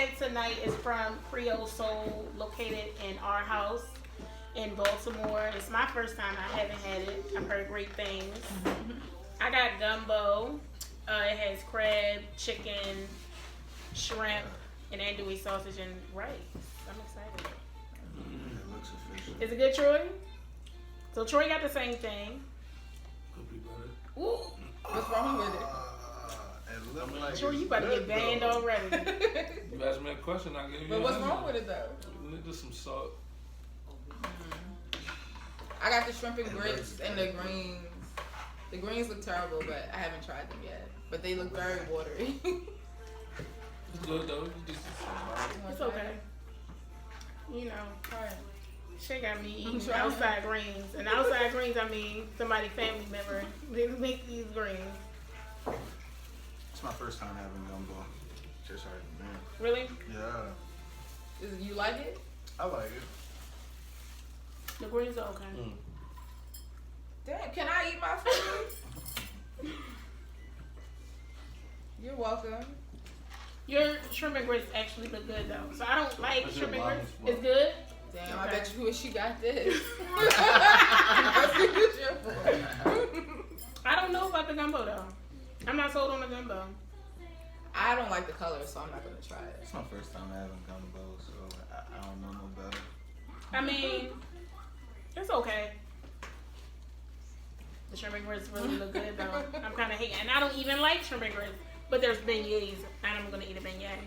had tonight is from Creole Soul, located in our house in Baltimore. It's my first time. I haven't had it. I've heard great things. I got gumbo. It has crab, chicken, shrimp, and andouille sausage and rice. I'm excited. It looks official. Is it good, Troy? So Troy got the same thing. Could be better. Ooh. What's wrong with it? It looked like Troy, you about to get banned already. You asked me a question, I gave you But what's wrong with it though? Just some salt. I got the shrimp and grits and the greens. The greens look terrible, but I haven't tried them yet. But they look very watery. It's good though. You just It's okay. You know, Alright. Shay got me eating outside greens. And outside greens, I mean somebody family member. They make these greens. It's my first time having gumbo. Just heard it, man. Really? Yeah, You like it? I like it. The greens are okay. Damn, can I eat my food? You're welcome. Your shrimp and grits actually look good though. So I don't like That's shrimp and your grits. mom's It's good? Damn, I Okay. bet you wish you got this. I don't know about the gumbo though. I'm not sold on the gumbo. I don't like the color, so I'm not gonna try it. It's my first time having gumbo, so I don't know no better. I mean, it's okay. The shrimp and grits really look good though. I'm kind of hating, and I don't even like shrimp and grits. But there's beignets, and I'm gonna eat a beignet.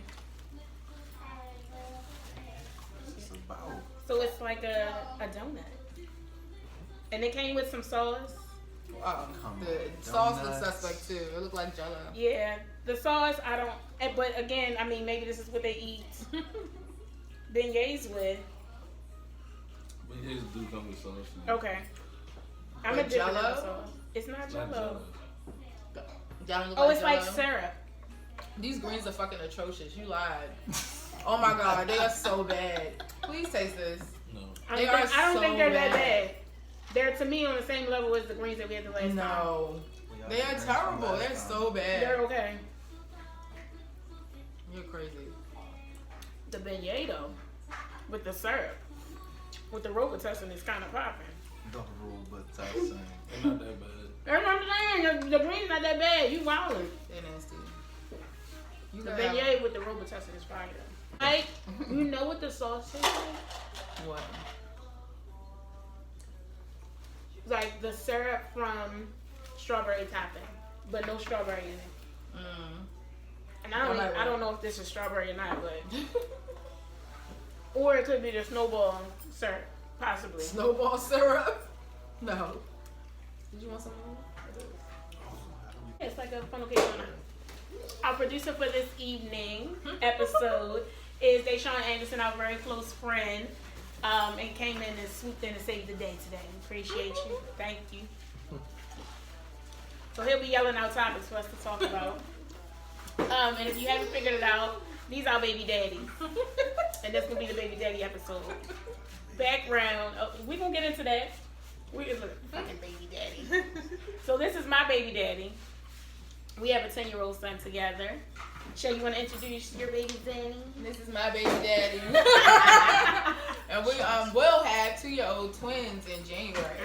It's about. So it's like a donut, and it came with some sauce. The sauce looks suspect too. It looked like Jello. Yeah, the sauce I don't. But again, I mean, maybe this is what they eat beignets with. But you just do come with sauce. Okay, I'm Like a different Jell-O? sauce. It's not It's not Jello. Jello look Oh, it's like Jell-O. syrup. These greens are fucking atrocious. You lied. Oh my god, they are so bad. Please taste this. No. I They don't, are think, I don't so think they're that bad. bad. They're to me on the same level as the greens that we had the last time. No. They are terrible. They're so bad. They're okay. You're crazy. The beignet though, with the syrup, with the Robitussin, is kind of popping. The rule, but Tyson. They're not that bad. That's what I'm saying. The green's not that bad. You wildin'. They're nasty. You The gotta have- beignet with the Robitussin is fire. Like, you know what the sauce tastes like? What? Like the syrup from strawberry topping, but no strawberry in it. And I don't know if this is strawberry or not, but or it could be the snowball syrup, possibly. Snowball syrup? No. Did you want some more? It's like a funnel cake donut. Our producer for this evening episode is Deshaun Anderson, our very close friend, and came in and swooped in and saved the day today. Appreciate you. Thank you. So he'll be yelling out topics for us to talk about. And if you haven't figured it out, these are baby daddies. And that's going to be the baby daddy episode. Background, we're going to get into that. We is a fucking baby daddy. So this is my baby daddy. We have a 10-year-old son together. Shay, you want to introduce your baby daddy? This is my baby daddy. And we will have 2-year-old twins in January.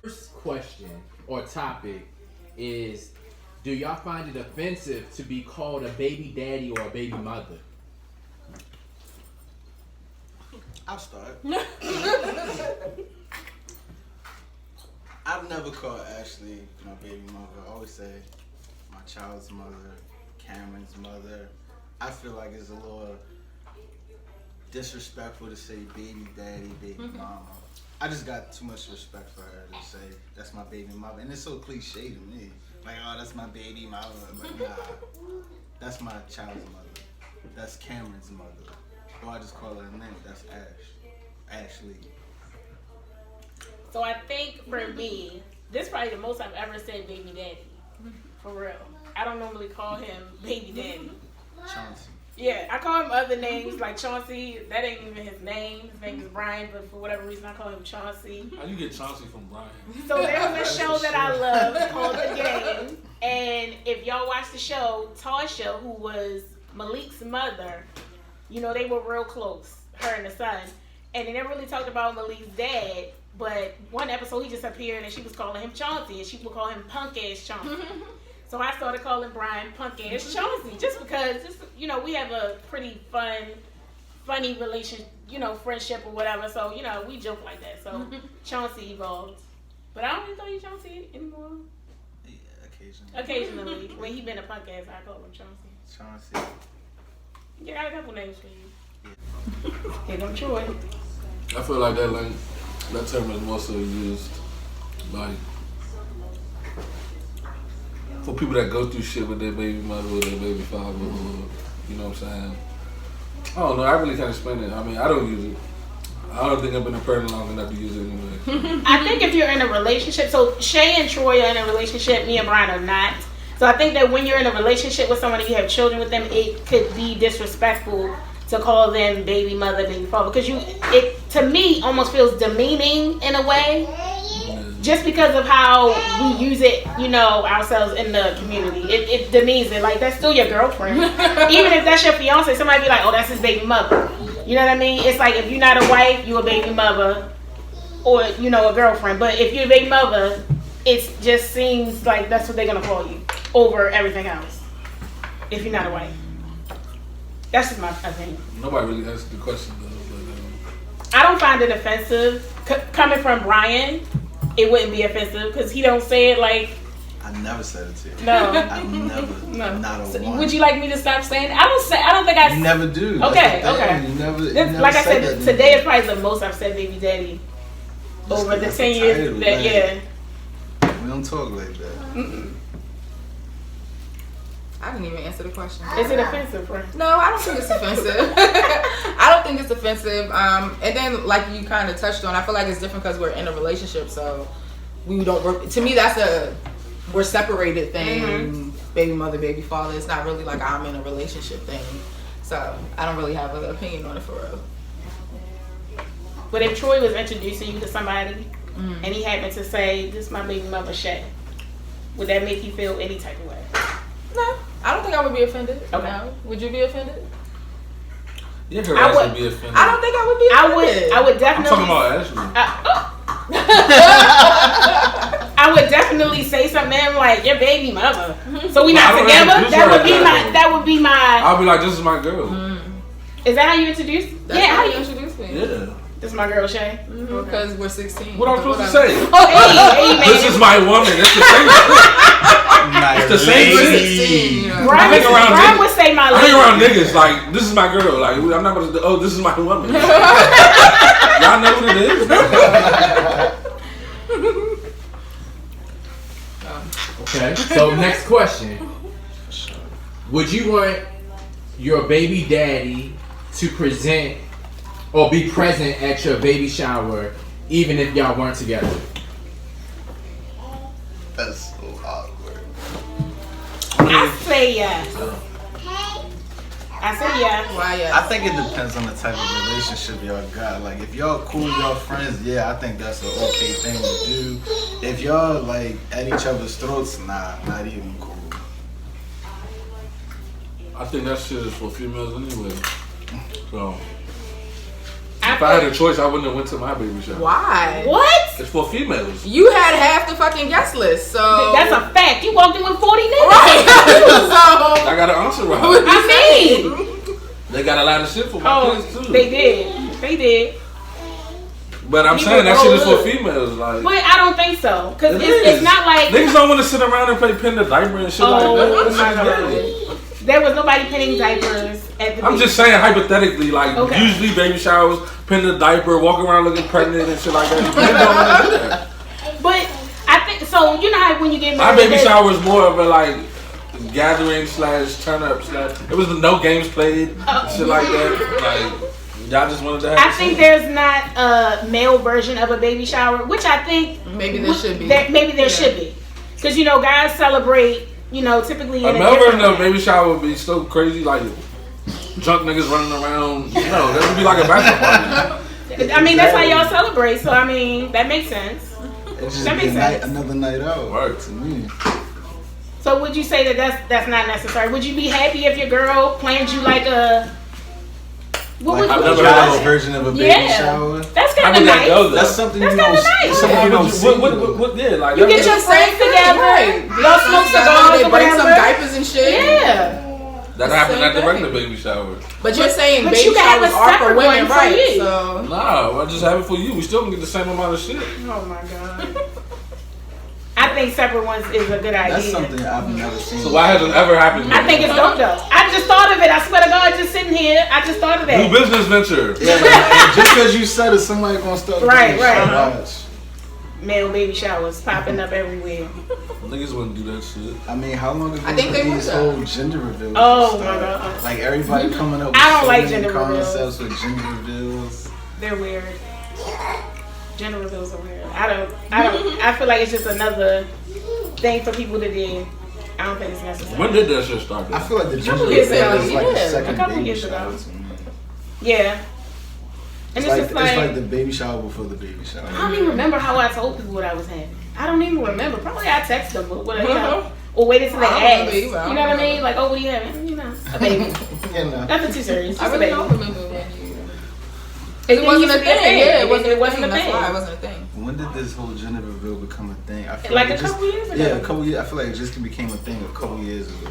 First question or topic is, do y'all find it offensive to be called a baby daddy or a baby mother? I'll start. I've never called Ashley my baby mother. I always say my child's mother, Cameron's mother. I feel like it's a little disrespectful to say baby daddy, baby mama. I just got too much respect for her to say that's my baby mother. And it's so cliche to me. Like, oh, that's my baby mother. But nah, that's my child's mother. That's Cameron's mother. Or I just call her a name. That's Ashley. So I think for me, this is probably the most I've ever said baby daddy. For real. I don't normally call him baby daddy. Chauncey. Yeah, I call him other names like Chauncey. That ain't even his name. His name is Brian, but for whatever reason I call him Chauncey. How you get Chauncey from Brian? So there's a show that I love called The Game. And if y'all watch the show, Tasha, who was Malik's mother, you know, they were real close, her and the son. And they never really talked about Malik's dad. But one episode, he just appeared and she was calling him Chauncey. And she would call him punk ass Chauncey. So I started calling Brian punk ass Chauncey. Just because, you know, we have a pretty funny relationship, you know, friendship or whatever. So, you know, we joke like that. So Chauncey evolved. But I don't even call you Chauncey anymore. Yeah, Occasionally. When he been a punk ass, I call him Chauncey. Chauncey. Yeah, I got a couple names for you. Here come Troy. I feel like that term is more so used like for people that go through shit with their baby mother or their baby father, or, you know what I'm saying? I don't know. I really can't explain it. I mean, I don't use it. I don't think I've been a parent long enough to use it anyway. I think if you're in a relationship, so Shay and Troy are in a relationship, me and Brian are not. So I think that when you're in a relationship with someone and you have children with them, it could be disrespectful to call them baby mother, baby father, because it to me almost feels demeaning in a way, just because of how we use it, you know, ourselves in the community. It demeans it. Like, that's still your girlfriend. Even if that's your fiance, somebody be like, oh, that's his baby mother. You know what I mean? It's like, if you're not a wife, you're a baby mother, or, you know, a girlfriend. But if you're a baby mother, it just seems like that's what they're gonna call you over everything else. If you're not a wife. That's just my opinion. Nobody really answered the question though. But, I don't find it offensive. Coming from Brian, it wouldn't be offensive because he don't say it like. I never said it to you. No. I never. No. Not a So, one. would you like me to stop saying it? I don't think I. You never do. Okay, That's the thing. okay. You never Like I say said, that today is probably the most I've said baby daddy Just over the that's 10 the years. title, That, man. yeah. We don't talk like that. Mm-mm. I didn't even answer the question. Is it offensive, friend? No, I don't think it's offensive. I don't think it's offensive. And then, like you kind of touched on, I feel like it's different because we're in a relationship, so we don't work. To me, that's we're separated thing. Mm-hmm. Baby mother, baby father. It's not really like I'm in a relationship thing. So I don't really have an opinion on it for real. But if Troy was introducing you to somebody and he happened to say, "This is my baby mother, Shay," would that make you feel any type of way? No, I don't think I would be offended. Okay. No. Would you be offended? yeah, her I ass would- would be offended. I don't think I would be offended. I would I'm definitely. talking about Ashley. I would definitely say something to him like, "Your baby mother." So we Well, not I don't together. introduce That her would as be that, my. That would be my. I'll be like, this is my girl. Is that how you introduce? That's Yeah. how How you you? introduce me. Yeah. This is my girl Shay. Because we're 16. What am I supposed to Whatever. say? Oh, hey, man. This is my woman. It's the same. It's the same We're shit. 16, you know. Brian, I hang around Brian niggas. would say my I hang lady. around niggas like, this is my girl. Like, I'm not gonna. Oh, this is my woman. Y'all know what it is. Okay. So next question: would you want your baby daddy to present or be present at your baby shower, even if y'all weren't together? That's so awkward. I say yes. I say yes. Why, yes. I think it depends on the type of relationship y'all got. Like, if y'all cool, y'all friends, yeah, I think that's an okay thing to do. If y'all, like, at each other's throats, nah, not even cool. I think that shit is for females anyway. So, I if I had feel- a choice, I wouldn't have went to my baby shower. Why? What? It's for females. You had half the fucking guest list, so. That's a fact. You walked in with 40 niggas. Right. so. I got an entourage. I mean. They got a lot of shit for my Oh, kids too. they did. They did. But I'm You saying would that shit is roll for up. females. Like, But I don't think so. Because it it's is. not like. Niggas don't want to sit around and play pin the diaper and shit Oh, like that. my That God. shit's gay. There was nobody pinning diapers at the I'm baby. just saying hypothetically, like Okay. usually baby showers, pin the diaper, walk around looking pregnant and shit like that. Men don't want to do that. But I think so. You know how when you get My married, baby there's- shower was more of a like gathering slash turn up slash. It was no games played, and shit like that. Like y'all just wanted to have. I the think sex. there's not a male version of a baby shower, which I think Maybe there should be. Maybe there Yeah. should be, because you know guys celebrate. You know, typically A in a male different version of way. baby shower would be so crazy, like drunk niggas running around. You know, that would be like a bachelor party. I mean, that's how y'all celebrate. So I mean, that makes sense. It's just That be makes a night, sense. another night out. Right. To me. So would you say that that's not necessary? Would you be happy if your girl planned you like a? What Like, would I've you never had do? a version of a baby Yeah. shower. That's How kind would of that nice. go, though? That's something That's you don't. kinda nice. It's something you don't see. Yeah, like You that- get your friends together. Right. Y'all smoke cigars They or break some whatever. diapers and shit. Yeah. that happened at the Same regular baby shower. But you're saying But baby you can have showers a are for separate women, one for right? you. So Nah, I just have it for you. We still can get the same amount of shit. Oh my god. I think separate ones is a good idea. That's something I've never seen. So why hasn't it ever happened? I think it's dope though. I just thought of it. I swear to God, just sitting here, I just thought of that. New business venture. Yeah, and just because you said it, somebody gonna start. Right, doing right. shit. Watch. Male baby showers popping up everywhere. Niggas wouldn't do that shit. I mean, how long ago I think did they these would, whole gender reveals? Oh, start? my God. Like everybody coming up with I don't so like many gender reveals. concepts with gender reveals. They're weird. Gender reveals are weird. I feel like it's just another thing for people to do. I don't think it's necessary. When did that shit start? I feel like the gender couple years reveal ago, is like yeah. a second A couple baby years shower ago. to me. Yeah. And It's like, just like, it's like the baby shower before the baby shower. I don't even remember how I told people what I was having. I don't even remember. Probably I texted them, but what, you know, or waited till they I don't asked. remember either. I You don't know what I mean? remember. Like, oh, what are you having? You know, a baby. You know. Nothing too serious. I Just a really baby. don't remember when you. It It wasn't a used to be thing. Yeah, it wasn't. It wasn't a That's thing. why it wasn't a thing. When did this whole gender reveal become a thing? I feel Like it a just, couple years ago. Yeah, a couple years. I feel like it just became a thing a couple years ago.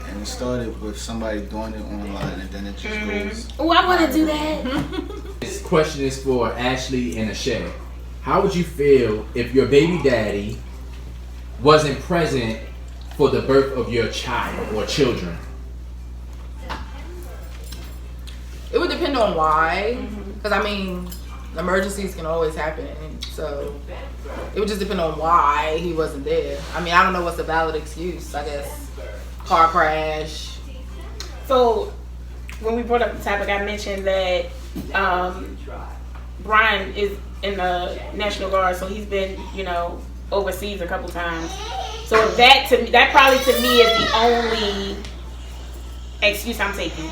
And it started with somebody doing it online, and then it just goes. Oh, I want to do that. This question is for Ashley and Ashay. How would you feel if your baby daddy wasn't present for the birth of your child or children? It would depend on why, because I mean, emergencies can always happen. So it would just depend on why he wasn't there. I mean, I don't know what's a valid excuse. I guess car crash. So, when we brought up the topic, I mentioned that Brian is in the National Guard, so he's been, you know, overseas a couple times. So that to me, that probably to me is the only excuse I'm taking.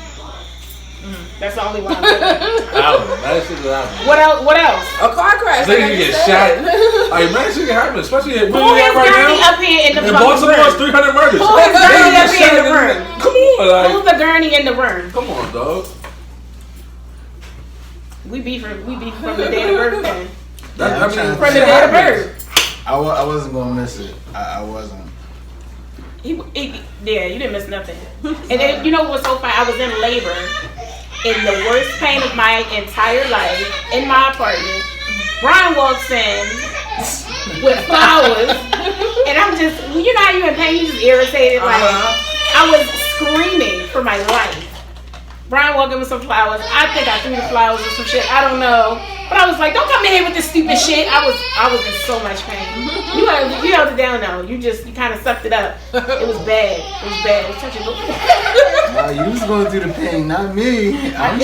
That's the only one I'm taking. That shit would happen. What else? What else? A car crash. Then like you I get just shot. said. Like, man, shit can happen, especially where Who you at is right Gurney now. up here in the In fucking Baltimore, it's room? 300 murders. Who is Gurney They up just here in the shot room? Come on, like, Who's the Gurney in the room? come on, dog. We beef from the day of birth then. Yeah, I'm trying to From the think. day of birth. I wasn't gonna miss it. I wasn't. Yeah, you didn't miss nothing. And then, you know what's so funny? I was in labor in the worst pain of my entire life in my apartment. Brian walks in with flowers, and I'm just, you know how you in pain, you just irritated. Like, I was screaming for my life. Brian walked in with some flowers. I think I threw the flowers or some shit. I don't know. But I was like, don't come in here with this stupid shit. I was in so much pain. You held it down though. You kind of sucked it up. It was bad. It was bad. It was touching. Nah, you was going through the pain, not me. I'm It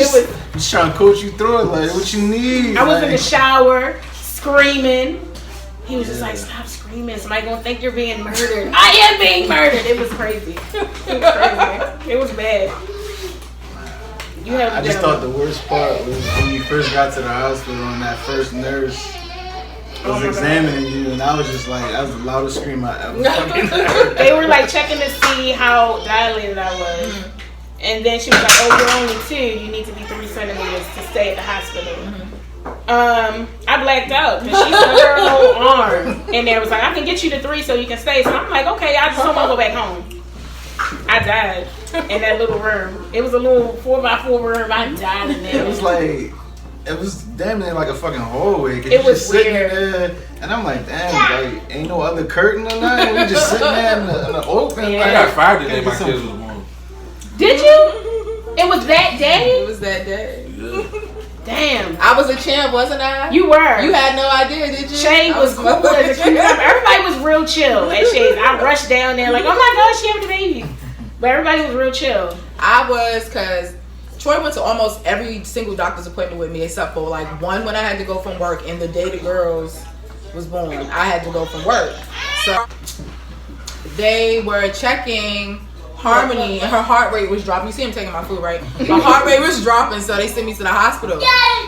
just trying to coach you through it. Like, what you need? I was in the like, shower screaming. He was just like, stop screaming. Somebody gonna think you're being murdered. I am being murdered. It was crazy. It was crazy. It was bad. You held it I just down. thought the worst part was when you first got to the hospital and that first nurse Oh was my examining you, and I was just like, that was the loudest scream I ever fucking heard. They were like checking to see how dilated I was. And then she was like, oh, you're only 2. You need to be 3 centimeters to stay at the hospital. I blacked out because she stuck her whole arm in there. Was like, I can get you to 3 so you can stay. So I'm like, okay, I just want to go back home. I died in that little room. It was a little 4x4 room. I died in there. It was like, it was damn near like a fucking hallway. 'Cause It you was just sitting weird. there, and I'm like, damn, like, ain't no other curtain or nothing. We just sitting there in the open. Yeah. I Like, got fired the day my some- kids was born. Did you? It was that It day? was that day. Yeah. Damn. I was a champ, wasn't I? You were. You had no idea, did you? Shade I was cool as a cucumber. Everybody was real chill at Shade. I rushed down there like, oh my gosh, she having a baby. But everybody was real chill. I was, because Troy went to almost every single doctor's appointment with me except for like one when I had to go from work, and the day the girls was born, I had to go from work. So they were checking Harmony, and her heart rate was dropping. You see him taking my food, right? My heart rate was dropping, so they sent me to the hospital.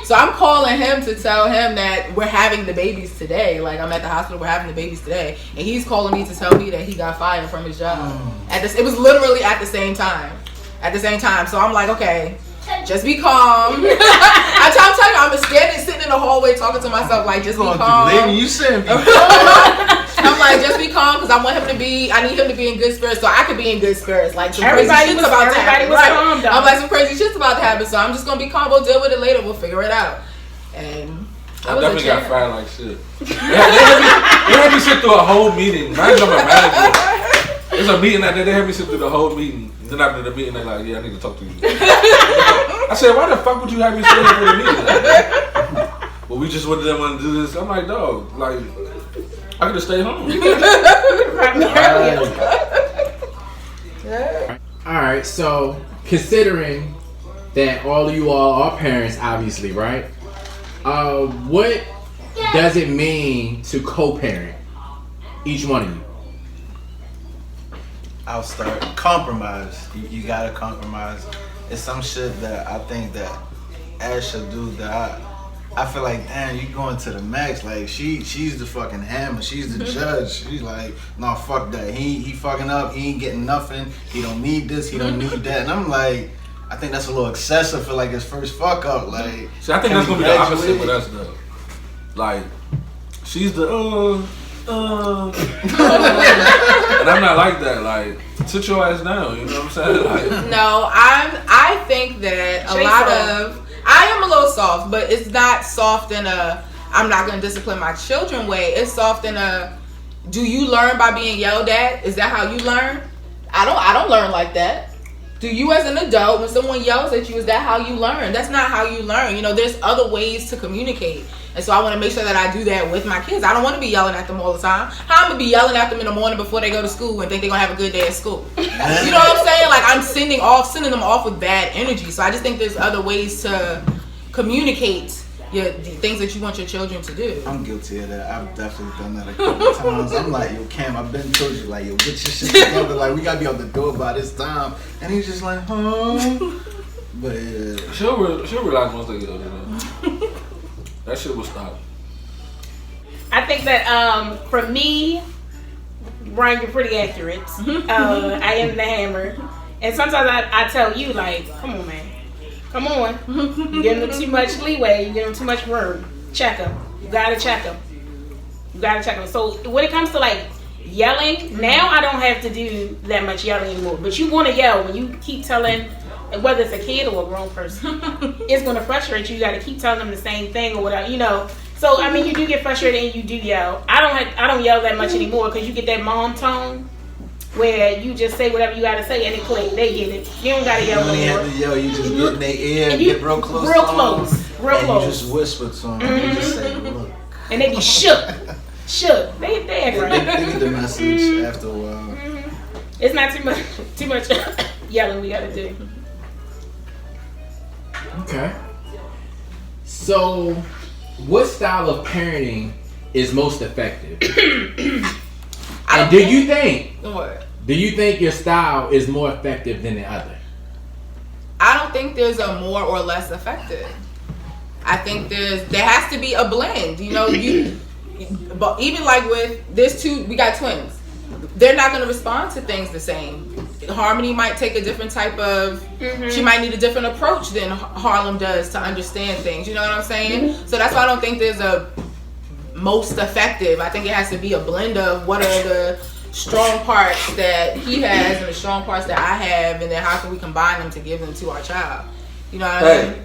So I'm calling him to tell him that we're having the babies today. Like, I'm at the hospital, we're having the babies today. And he's calling me to tell me that he got fired from his job. It was literally at the same time. So I'm like, okay, just be calm. I'm telling you, I'm sitting in the hallway talking to myself, like, just be calm. Lady, you said be I'm like, just be calm, because I need him to be in good spirits, so I could be in good spirits. Like, some crazy shit's about to happen. Right. I'm like, some crazy shit's about to happen, so I'm just gonna be calm. We'll deal with it later. We'll figure it out. And I definitely got fired like shit. They had me sit through a whole meeting. I'm a manager. There's a meeting that they had me sit through the whole meeting. Then after the meeting, they're like, yeah, I need to talk to you. I said, why the fuck would you have me sit here for the meeting? Well, we just wanted them to do this. I'm like, dog, like, I could have stayed home. Alright, so considering that all of you all are parents, obviously, right? What does it mean to co-parent? Each one of you. I'll start. Compromise. You gotta compromise. It's some shit that I think that Ash should do that I feel like, damn, you going to the max. Like, she's the fucking hammer. She's the judge. She's like, no, fuck that. He fucking up. He ain't getting nothing. He don't need this. He don't need that. And I'm like, I think that's a little excessive for like his first fuck up. Like, see, I think that's gonna be the opposite with us though. Like, she's the and I'm not like that. Like, sit your ass down. You know what I'm saying? Like, no, I think that I am a little soft, but it's not soft in a I'm not gonna discipline my children way. It's soft in a, do you learn by being yelled at? Is that how you learn? I don't learn like that. Do you as an adult, when someone yells at you, is that how you learn? That's not how you learn. You know, there's other ways to communicate. And so I want to make sure that I do that with my kids. I don't want to be yelling at them all the time. How I'm going to be yelling at them in the morning before they go to school and think they're going to have a good day at school? You know what I'm saying? Like, I'm sending them off with bad energy. So I just think there's other ways to communicate the things that you want your children to do. I'm guilty of that. I've definitely done that a couple times. I'm like, yo, Cam, I've been told you, like, yo, get your shit together. Like, we got to be out the door by this time. And he's just like, huh? But yeah. She'll realize once they get older, though. That shit will stop. I think that for me, Brian, you're pretty accurate. I am the hammer. And sometimes I tell you, like, come on, man. Come on. You're giving them too much leeway. You're giving them too much room. Check them. You gotta check them. So when it comes to, like, yelling, now I don't have to do that much yelling anymore. But you want to yell when you keep telling, whether it's a kid or a grown person, it's going to frustrate you. You got to keep telling them the same thing or whatever, you know. So, I mean, you do get frustrated and you do yell. I don't yell that much anymore because you get that mom tone where you just say whatever you got to say and it click. They get it. You don't got to yell no more. You have to yell. You just get in their ear and get real close. Real close. You just whisper to them. You just say, look. And they be shook. They act right. They get the message after a while. It's not too much yelling we got to do. Okay. So, what style of parenting is most effective? And do you think your style is more effective than the other? I don't think there's a more or less effective. I think there has to be a blend. You know, but even like with we got twins. They're not going to respond to things the same. Harmony might take a different type of, she might need a different approach than Harlem does to understand things. You know what I'm saying? So that's why I don't think there's a most effective. I think it has to be a blend of what are the strong parts that he has and the strong parts that I have, and then how can we combine them to give them to our child. You know what I mean?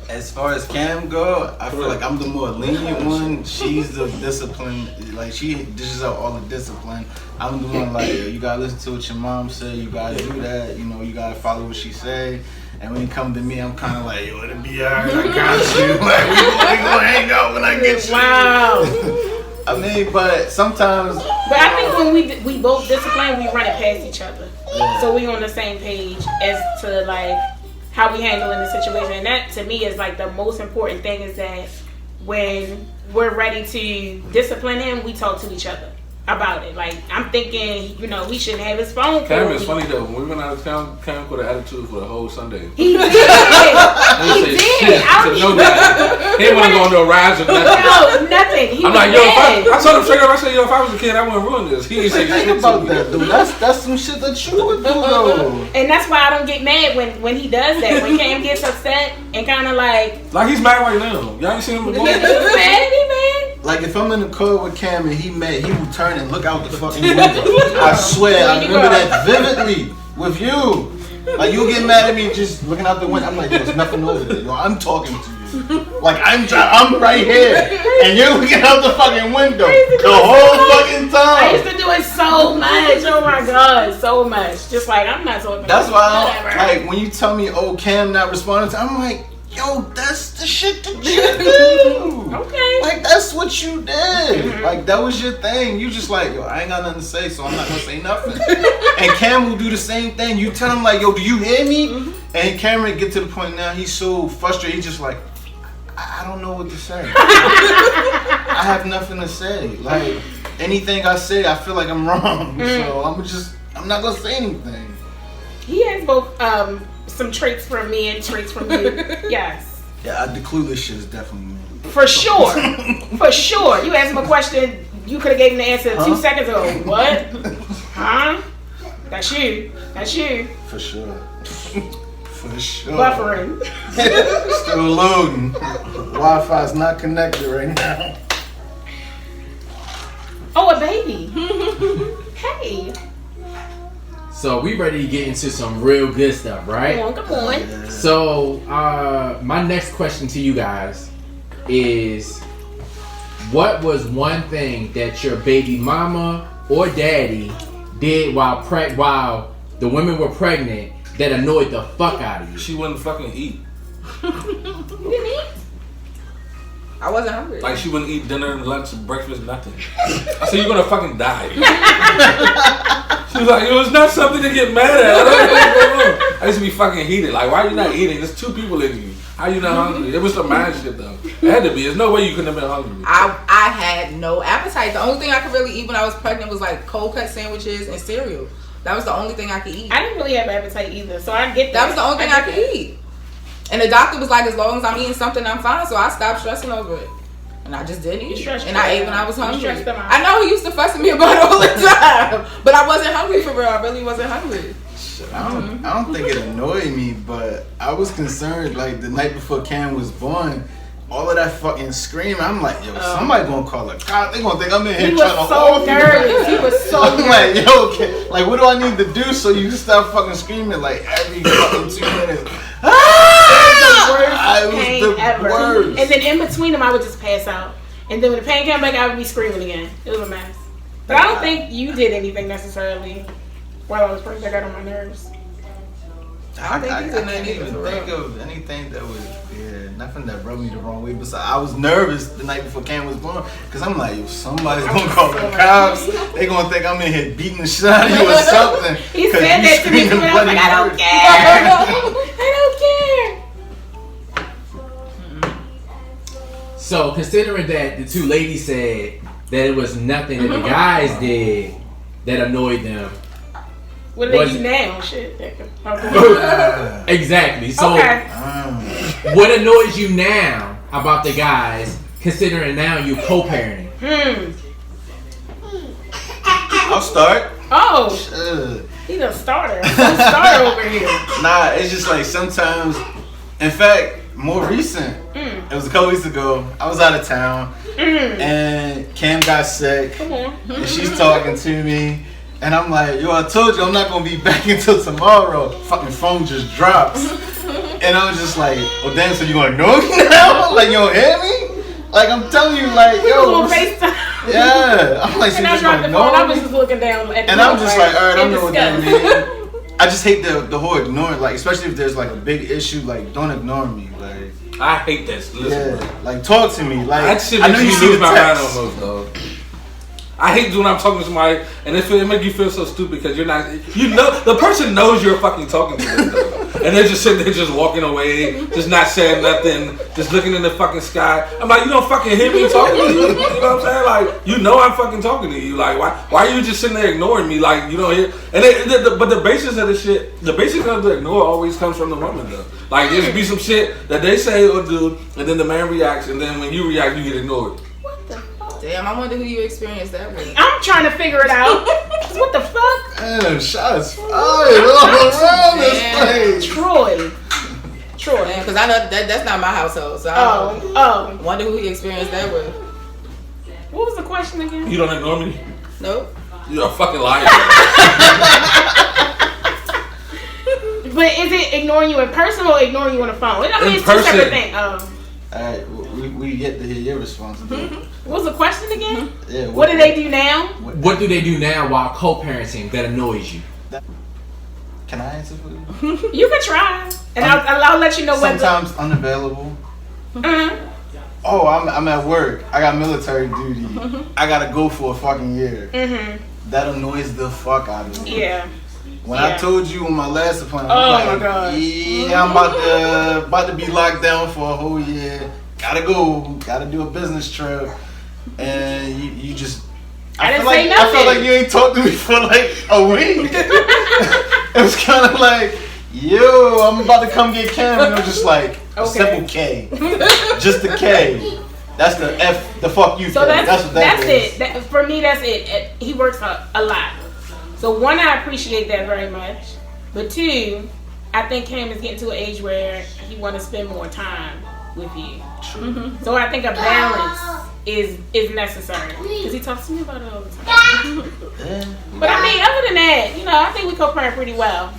As far as Cam go, I feel like I'm the more lenient one. She's the discipline, like she dishes out all the discipline. I'm the one like, you gotta listen to what your mom said, you gotta do that, you know, you gotta follow what she say. And when it comes to me, I'm kind of like, yo, it'll be alright, I got you. Like, we gonna hang out when I get you. Wow. I mean, but sometimes. But I think when we both discipline, we run it past each other. Yeah. So we on the same page as to like how we handle in the situation. And that to me is like the most important thing, is that when we're ready to discipline him, we talk to each other. about it. Like, I'm thinking, you know, he shouldn't have his phone. Cam is funny though. When we went out of town, Cam put an attitude for the whole Sunday. He did. He did. Shit to nobody. He didn't want to go on no rides or nothing. No, nothing. He I'm was like, yo, mad. I told him straight up. I said, yo, if I was a kid, I wouldn't ruin this. He didn't say shit Think about to me. that, dude. That's some shit that you would do, though. And that's why I don't get mad when he does that. When Cam gets upset and kind of like Like he's mad right now. Y'all ain't seen him he before. mad, he mad. Like, if I'm in the car with Cam and he mad, he will turn and look out the fucking window. I swear, I remember that vividly with you. Like, you get mad at me just looking out the window. I'm like, there's nothing over there. Yo, I'm talking to you. Like, I'm right here. And you're looking out the fucking window the whole fucking I used time. to do it so much. Oh my god, so much. Just like I'm not talking. That's why I whatever. don't, like, when you tell me, oh, Cam not responding to, I'm like, yo, that's the shit that you do. Okay. Like, that's what you did. Like, that was your thing. You just like, yo, I ain't got nothing to say, so I'm not gonna say nothing. And Cam will do the same thing. You tell him, like, yo, do you hear me? And Cameron get to the point now, he's so frustrated, he's just like, I don't know what to say. I have nothing to say. Like, anything I say, I feel like I'm wrong. So I'm not gonna say anything. He has both some traits from me and traits from you. Yes. Yeah, the clueless shit is definitely me. For sure. For sure. You asked him a question, you could have gave him the answer 2 seconds ago. What? Huh? That's you. That's you. For sure. For sure. Buffering. Still loading. Wi-Fi's not connected right now. Oh, a baby. Hey. So we ready to get into some real good stuff, right? Come on. So my next question to you guys is, what was one thing that your baby mama or daddy did while the women were pregnant that annoyed the fuck out of you? She wouldn't fucking eat. You didn't eat? I wasn't hungry. Like she wouldn't eat dinner, lunch, breakfast, nothing. I said, you're gonna fucking die. She was like, it was not something to get mad at. I don't know what's going on. I used to be fucking heated. Like, why are you not eating? There's 2 people in you. How you not hungry? It was some mad shit though. It had to be. There's no way you couldn't have been hungry. I had no appetite. The only thing I could really eat when I was pregnant was like cold cut sandwiches and cereal. That was the only thing I could eat. I didn't really have appetite either, so I get that. That was the only thing I could eat. And the doctor was like, as long as I'm eating something, I'm fine. So I stopped stressing over it. And I just didn't eat. And I ate when I was hungry. I know he used to fuss at me about it all the time. But I wasn't hungry for real. I really wasn't hungry. I don't think it annoyed me, but I was concerned. Like the night before Cam was born, all of that fucking screaming. I'm like, yo, somebody gonna call a cop. They gonna think I'm in here trying to so nervous. He was so I'm nervous. like, yo, like what do I need to do so you stop fucking screaming like every fucking 2 minutes? It was the worst was pain the ever. worst. And then in between them, I would just pass out. And then when the pain came back, I would be screaming again. It was a mess. But I don't think you did anything necessarily while I was pregnant that got on my nerves. I can't even think of anything that was, nothing that rubbed me the wrong way. Besides, I was nervous the night before Cam was born because I'm like, yo, somebody's gonna call the cops. They gonna think I'm in here beating the shit out of you or something. He said that to me too, and I was like, I don't care. I don't care. So considering that the 2 ladies said that it was nothing that the guys did that annoyed them. What do they do now? Shit. Exactly. So Okay. what annoys you now about the guys, considering now you co-parenting? I'll start. Oh, he's a starter. I'm a starter over here. Nah, it's just like sometimes, in fact, more recent. It was a couple weeks ago. I was out of town and Cam got sick. Come on. And she's talking to me. And I'm like, yo, I told you I'm not gonna be back until tomorrow. Fucking phone just drops. And I was just like, oh damn, so you gonna ignore me now? Like you don't hear me? Like I'm telling you, like, We yo. was on FaceTime. Yeah. I'm like, so And you I just dropped gonna the phone. I ignore was me? just looking down at the And I'm just like, alright, I in know what that disgust. means. I just hate the whole ignoring, like, especially if there's like a big issue, like, don't ignore me. Like, I hate that. Listen, bro. like talk to me. Like, That shit I know makes you me see lose the my mind text. almost, though. I hate when I'm talking to somebody and it make you feel so stupid because you're not. You know, the person knows you're fucking talking to them. Though. and they're just sitting there, just walking away, just not saying nothing, just looking in the fucking sky. I'm like, you don't fucking hear me talking to you. You know what I'm saying? Like, you know I'm fucking talking to you. Like, why are you just sitting there ignoring me? Like, you don't hear. And but the basis of the shit, the basis of the ignore always comes from the woman though. Like, there's be some shit that they say or do, and then the man reacts, and then when you react, you get ignored. Damn, I wonder who you experienced that with. I'm trying to figure it out. What the fuck? Damn, shots fired all around this place. Troy. Because I know that's not my household. So I wonder who he experienced that with. What was the question again? You don't ignore me? Nope. You're a fucking liar. But is it ignoring you in person or ignoring you on the phone? I mean, it's two separate things. Alright, we get to hear your response. What was the question again? Yeah, what do they do now? What do they do now while co-parenting that annoys you? Can I answer for you? You can try, and I'll let you know when. Sometimes unavailable. Mm-hmm. Oh, I'm at work. I got military duty. I gotta go for a fucking year. Mm-hmm. That annoys the fuck out of me. Yeah. When I told you on my last appointment, my God. Yeah, I'm about to be locked down for a whole year. Gotta go. Gotta do a business trip. And you just. I didn't say nothing. I felt like you ain't talked to me for like a week. It was kind of like, yo, I'm about to come get Cam, and it was just like a simple K, just the K. That's the F, the fuck you. So that's is. it. For me, that's it. He works a lot. So one, I appreciate that very much. But two, I think Cam is getting to an age where he want to spend more time with you. True. Mm-hmm. So I think a balance is necessary because he talks to me about it all the time. But I mean, other than that, I think we co-parent pretty well.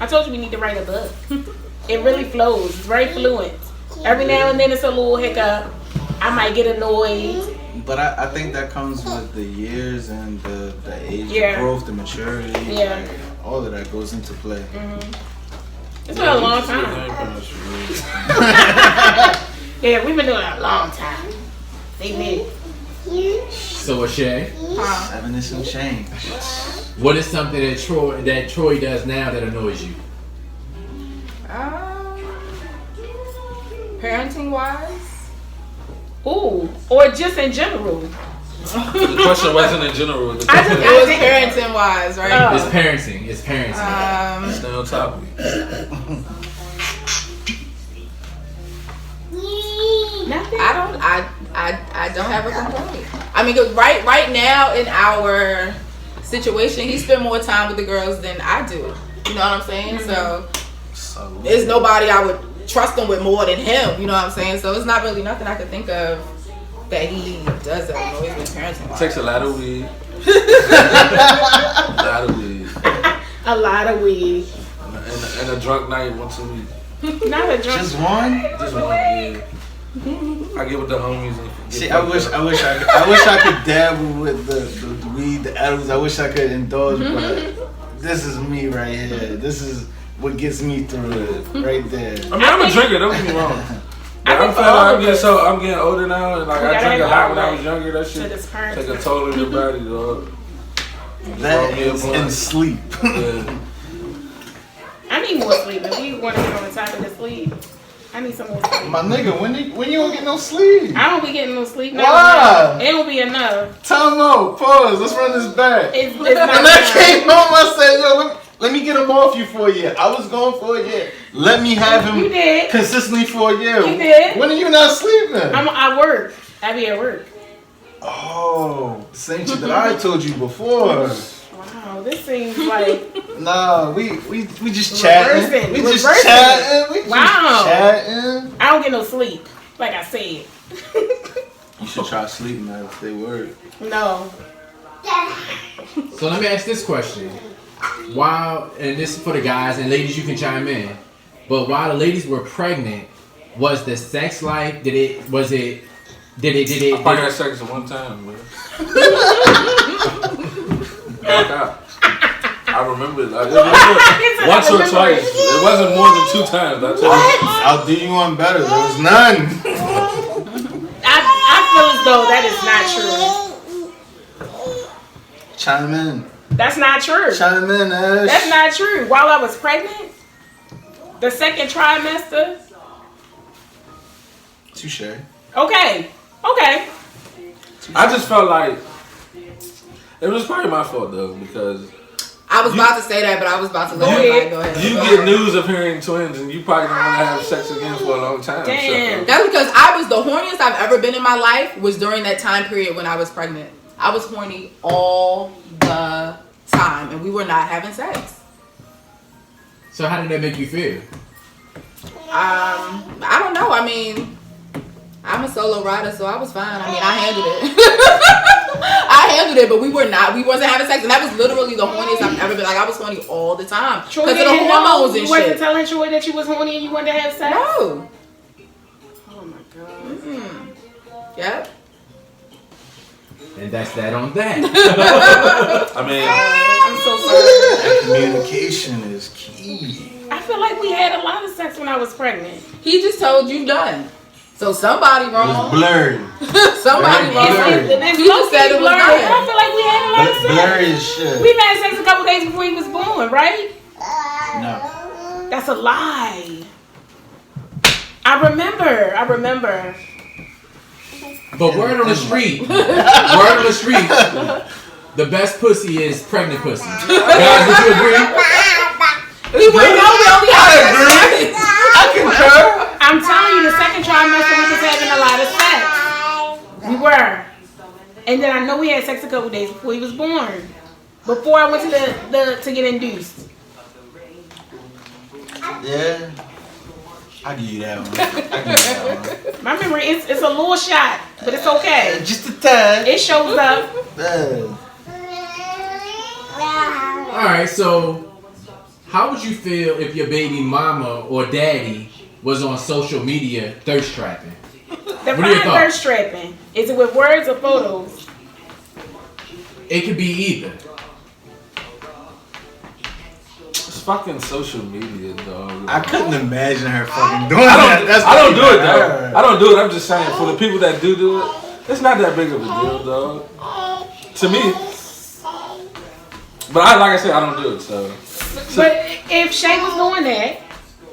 I told you we need to write a book. It really flows. It's very fluent. Every now and then it's a little hiccup. I might get annoyed. But I think that comes with the years and the age of growth, the maturity. Yeah. Like, all of that goes into play. Mm-hmm. It's been a long time. Yeah, we've been doing it a long time. Amen. So, Shay, 7 and some change. what is something that Troy does now that annoys you? Parenting wise? Ooh, or just in general. The question wasn't in general. It was parenting wise, right? It's parenting. It's parenting. Stay on top of it. Nothing. I don't have a complaint. I mean, 'cause right now in our situation, he spend more time with the girls than I do. You know what I'm saying? So there's nobody I would trust him with more than him. You know what I'm saying? So it's not really nothing I could think of that he does that annoys me parenting. Takes a lot of weed. A lot of weed. And a drunk night once a week. Not a drunk. Just one? Just one, yeah. I get with the homies. See, I wish I could dabble with the weed, the edibles. I wish I could indulge, but this is me right here. This is what gets me through it, right there. I mean, I'm a drinker. Don't get me wrong. But I'm getting older now, and like I drank a lot when I was younger. That shit take a toll on your body, dog. That is in sleep. I need more sleep. If we want to get on the topic of sleep, I need some more sleep. My nigga, when you don't get no sleep? I don't be getting no sleep. Why? It don't be enough. Time out. Pause. Let's run this back. It's When I came home, I said, yo, let me get him off you for a year. I was going for a year. Let me have him consistently for a year. You did. When are you not sleeping? I work. I be at work. Oh, same shit that I told you before. Wow, this seems like nah, we just chatting. We just chatting. Chatting. I don't get no sleep, like I said. You should try sleeping if they work. No. So let me ask this question. While, and this is for the guys and ladies, you can chime in. But while the ladies were pregnant, was the sex life? Did it? I probably had sex at one time, man. I remember it. Once or twice. It wasn't more than 2 times. I told you. I'll do you one better. There was none. I feel as though that is not true. Chime in. That's not true. Chime in, Ash. That's not true. While I was pregnant, The second trimester. Touche. Okay. I just felt like it was probably my fault though because I was about to say that, but I was about to let everybody go ahead. you get news of hearing twins and you probably don't want to have sex again for a long time. Damn. So. That's because I was the horniest I've ever been in my life was during that time period when I was pregnant. I was horny all the time, and we were not having sex. So how did that make you feel? I don't know. I mean, I'm a solo rider, so I was fine. I mean, I handled it. I handled it, but we wasn't having sex, and that was literally the horniest I've ever been. Like, I was horny all the time Troy because of the didn't know hormones and you wasn't shit. telling Troy that you was horny and you wanted to have sex? No. Oh my god. Mm-hmm. Yep. And that's that on that. I mean, I'm so sorry. Communication is key. I feel like we had a lot of sex when I was pregnant. He just told you done. So somebody It was wrong. blurry. Somebody Very wrong. blurry. He just said it was blurry. I done. feel like we had a lot of sex. Blurry as shit. We've had sex a couple days before he was born, right? No. That's a lie. I remember. But word on the street, the best pussy is pregnant pussy. Guys, would you agree? He wouldn't know we only had sex. I concur. I'm telling you, the second trimester we was having a lot of sex. We were. And then I know we had sex a couple days before he was born. Before I went to to get induced. Yeah. I'll give you that one. My memory it's a little shot, but it's okay. Just a tad. It shows up. All right, so how would you feel if your baby mama or daddy was on social media thirst trapping? Define thirst trapping. Is it with words or photos? It could be either. It's fucking social media, dog. I couldn't imagine her fucking doing I that. don't do it though. I don't do it. I'm just saying for the people that do it, it's not that big of a deal, dog. To me. But like I said, I don't do it. So. But if Shay was doing that.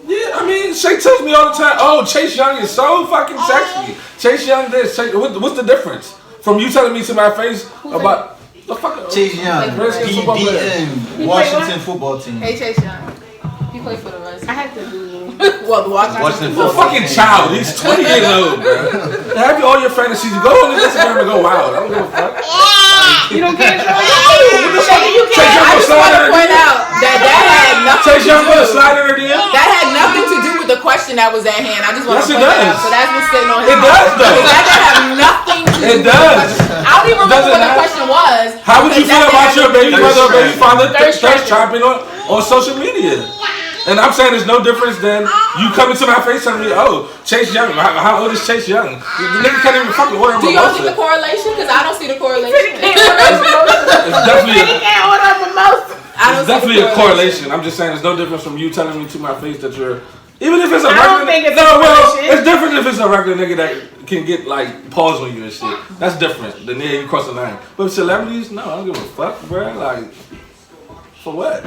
Yeah, I mean, Shay tells me all the time, oh, Chase Young is so fucking sexy. Chase Young this. What's the difference from you telling me to my face about the fuck? Chase Young, He Washington football team. Hey, Chase Young. He played for the Redskins. I had to do Well, the Washington You're a fucking child. He's 20 years old, bro. Have all your fantasies. Go on his Instagram and go wild. I don't give a fuck. You don't care? What the fuck? Chase Young I gonna just want slide to in her point DM? out that had nothing Chase Young to gonna do. slide in her DM? That had nothing to do with the question that was at hand. I just want Yes, to it point that does. out. So that's been sitting on his It does, though. That didn't have nothing to do It with the does. question. I don't even remember what the question was. How would you feel about your baby mother or baby father Thirst thirst trapping on social media? And I'm saying there's no difference than you coming to my face telling me, oh, Chase Young, how old is Chase Young? The nigga can't even fucking order him Do a y'all see the mimosa. correlation? Because I don't see the correlation. It's definitely, can't order a mimosa. I don't it's see definitely the a correlation. I'm just saying there's no difference from you telling me to my face that you're, even if it's a I regular don't think it's no, a well, correlation. it's different if it's a regular nigga that can get like paws on you and shit. That's different than you cross the line. But with celebrities, no, I don't give a fuck, bro. Like, for what?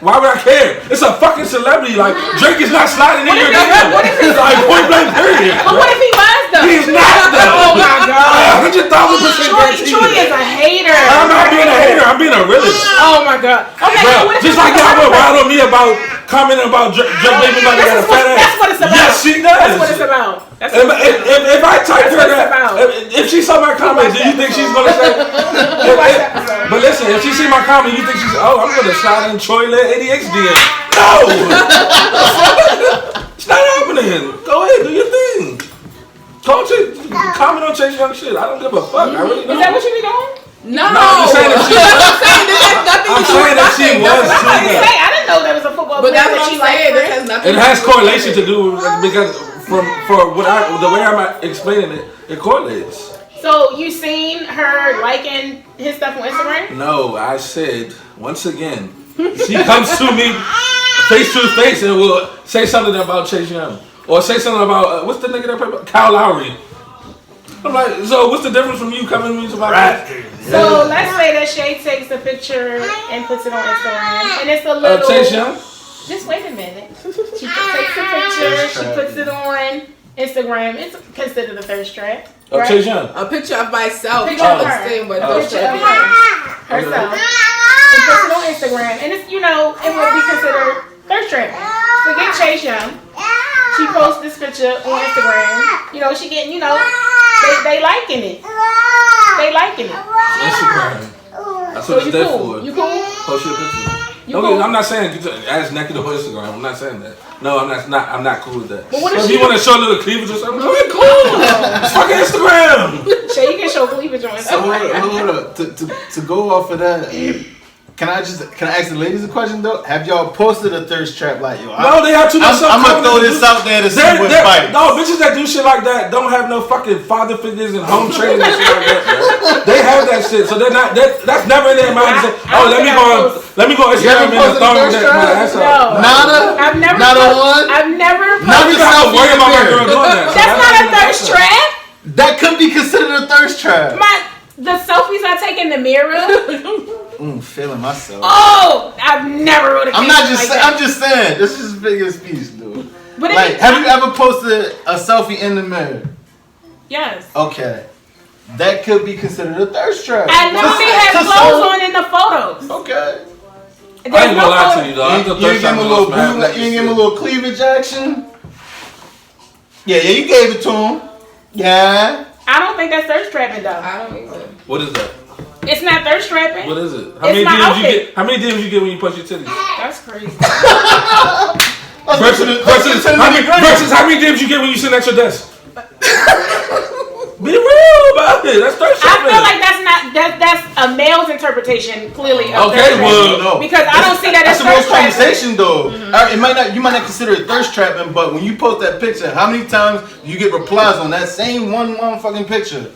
Why would I care? It's a fucking celebrity. Like, Drake is not sliding in your DM. It's like point blank period. But what if he was though? He's not though. Oh my god. 100,000% guaranteed. Troy is a hater. I'm not being a hater. I'm being a realist. Oh my god. Okay, Bro, what if just like y'all went wild on me about commenting about Drake baby mother got a fat ass. That's what it's about. Yes, she does. That's what it's about. That's what it's about. If I type her That's what it's that, about. if she saw my comment, do you think she's gonna say? But listen, if she see my comment, you think she's I'm gonna slide in Troy Led ADX DM? No, it's not happening. Go ahead, do your thing. Comment on Chase Young shit. I don't give a fuck. I really don't. Is that what you be doing? No. I'm saying if she. I'm saying this has nothing to I'm do saying with if she nothing. was. I'm about to say, I didn't know there was a football But player that's that what she I'm saying. This has liked. nothing It to has do correlation to do with because for the way I'm explaining it, it correlates. So you seen her liking his stuff on Instagram? No, I said once again, she comes to me face to face and will say something about Chase Young or say something about what's the nigga that played Kyle Lowry. I'm like, so what's the difference from you coming to me about that? So let's say that Shay takes a picture and puts it on Instagram, and it's a little. Chase Young. Just wait a minute. She takes a picture. She puts it on Instagram. It's considered a thirst trap. Oh, right? Chase Young. A picture of myself. Picture of her. Same, but Oh. Picture of herself. And puts it on Instagram. And it's, you know, it would be considered thirst trapping. Forget Chase Young. She posts this picture on Instagram. You know, she getting, you know, they liking it. They liking it. Instagram. That's So what you it's there cool? for. You cool? Post your picture. You Okay, cool? I'm not saying get your ass naked on Instagram. I'm not saying that. No, I'm not cool with that. But what if So if she- you want to show a little cleavage or something, okay, cool. It's fucking Instagram. Shay, you can show cleavage on So Instagram. hold up. To go off of that, can I ask the ladies a question though? Have y'all posted a thirst trap like yo? No, they have too much stuff. I'm gonna throw coming. this out there to see what They're- bites. No, bitches that do shit like that don't have no fucking father figures and home training and shit like that. Bro. They have that shit, so they're not. That's never in their mind to say, I "Oh, don't let me think I go You Instagram haven't and posted a thong thirst that my trap? ass No. out." Nada. I've never. Not a one. I've never. Not You the don't have to worry about my selfie girl in doing there. that. So That's not a even thirst trap. That could be considered a thirst trap. The selfies I take in the mirror. Feeling myself. Oh, I've never wrote a. I'm not just. like saying, that. I'm just saying. This is the biggest piece, dude. But if Like, it- have you ever posted a selfie in the mirror? Yes. Okay, that could be considered a thirst trap. I normally have To clothes some- on in the photos. Okay. There's I ain't gonna no lie photo- to you though. I You thought give thirst trap him a was little mad booty, naked you give him a shit. little cleavage action. Yeah, you gave it to him. Yeah. I don't think that's thirst trapping though. I don't either. What is that? It's not thirst trapping. What is it? It's my DMs you outfit. get? How many DMs you get when you post your titties? That's crazy. Versus how many DMs you get when you sit at your desk? Be real about it. That's thirst I trapping. feel like that's a male's interpretation clearly of Okay, thirst well, trapping. Because I don't see that as That's the most thirst trapping. conversation though. You might not consider it thirst trapping, but when you post that picture, how many times do you get replies on that same one motherfucking picture?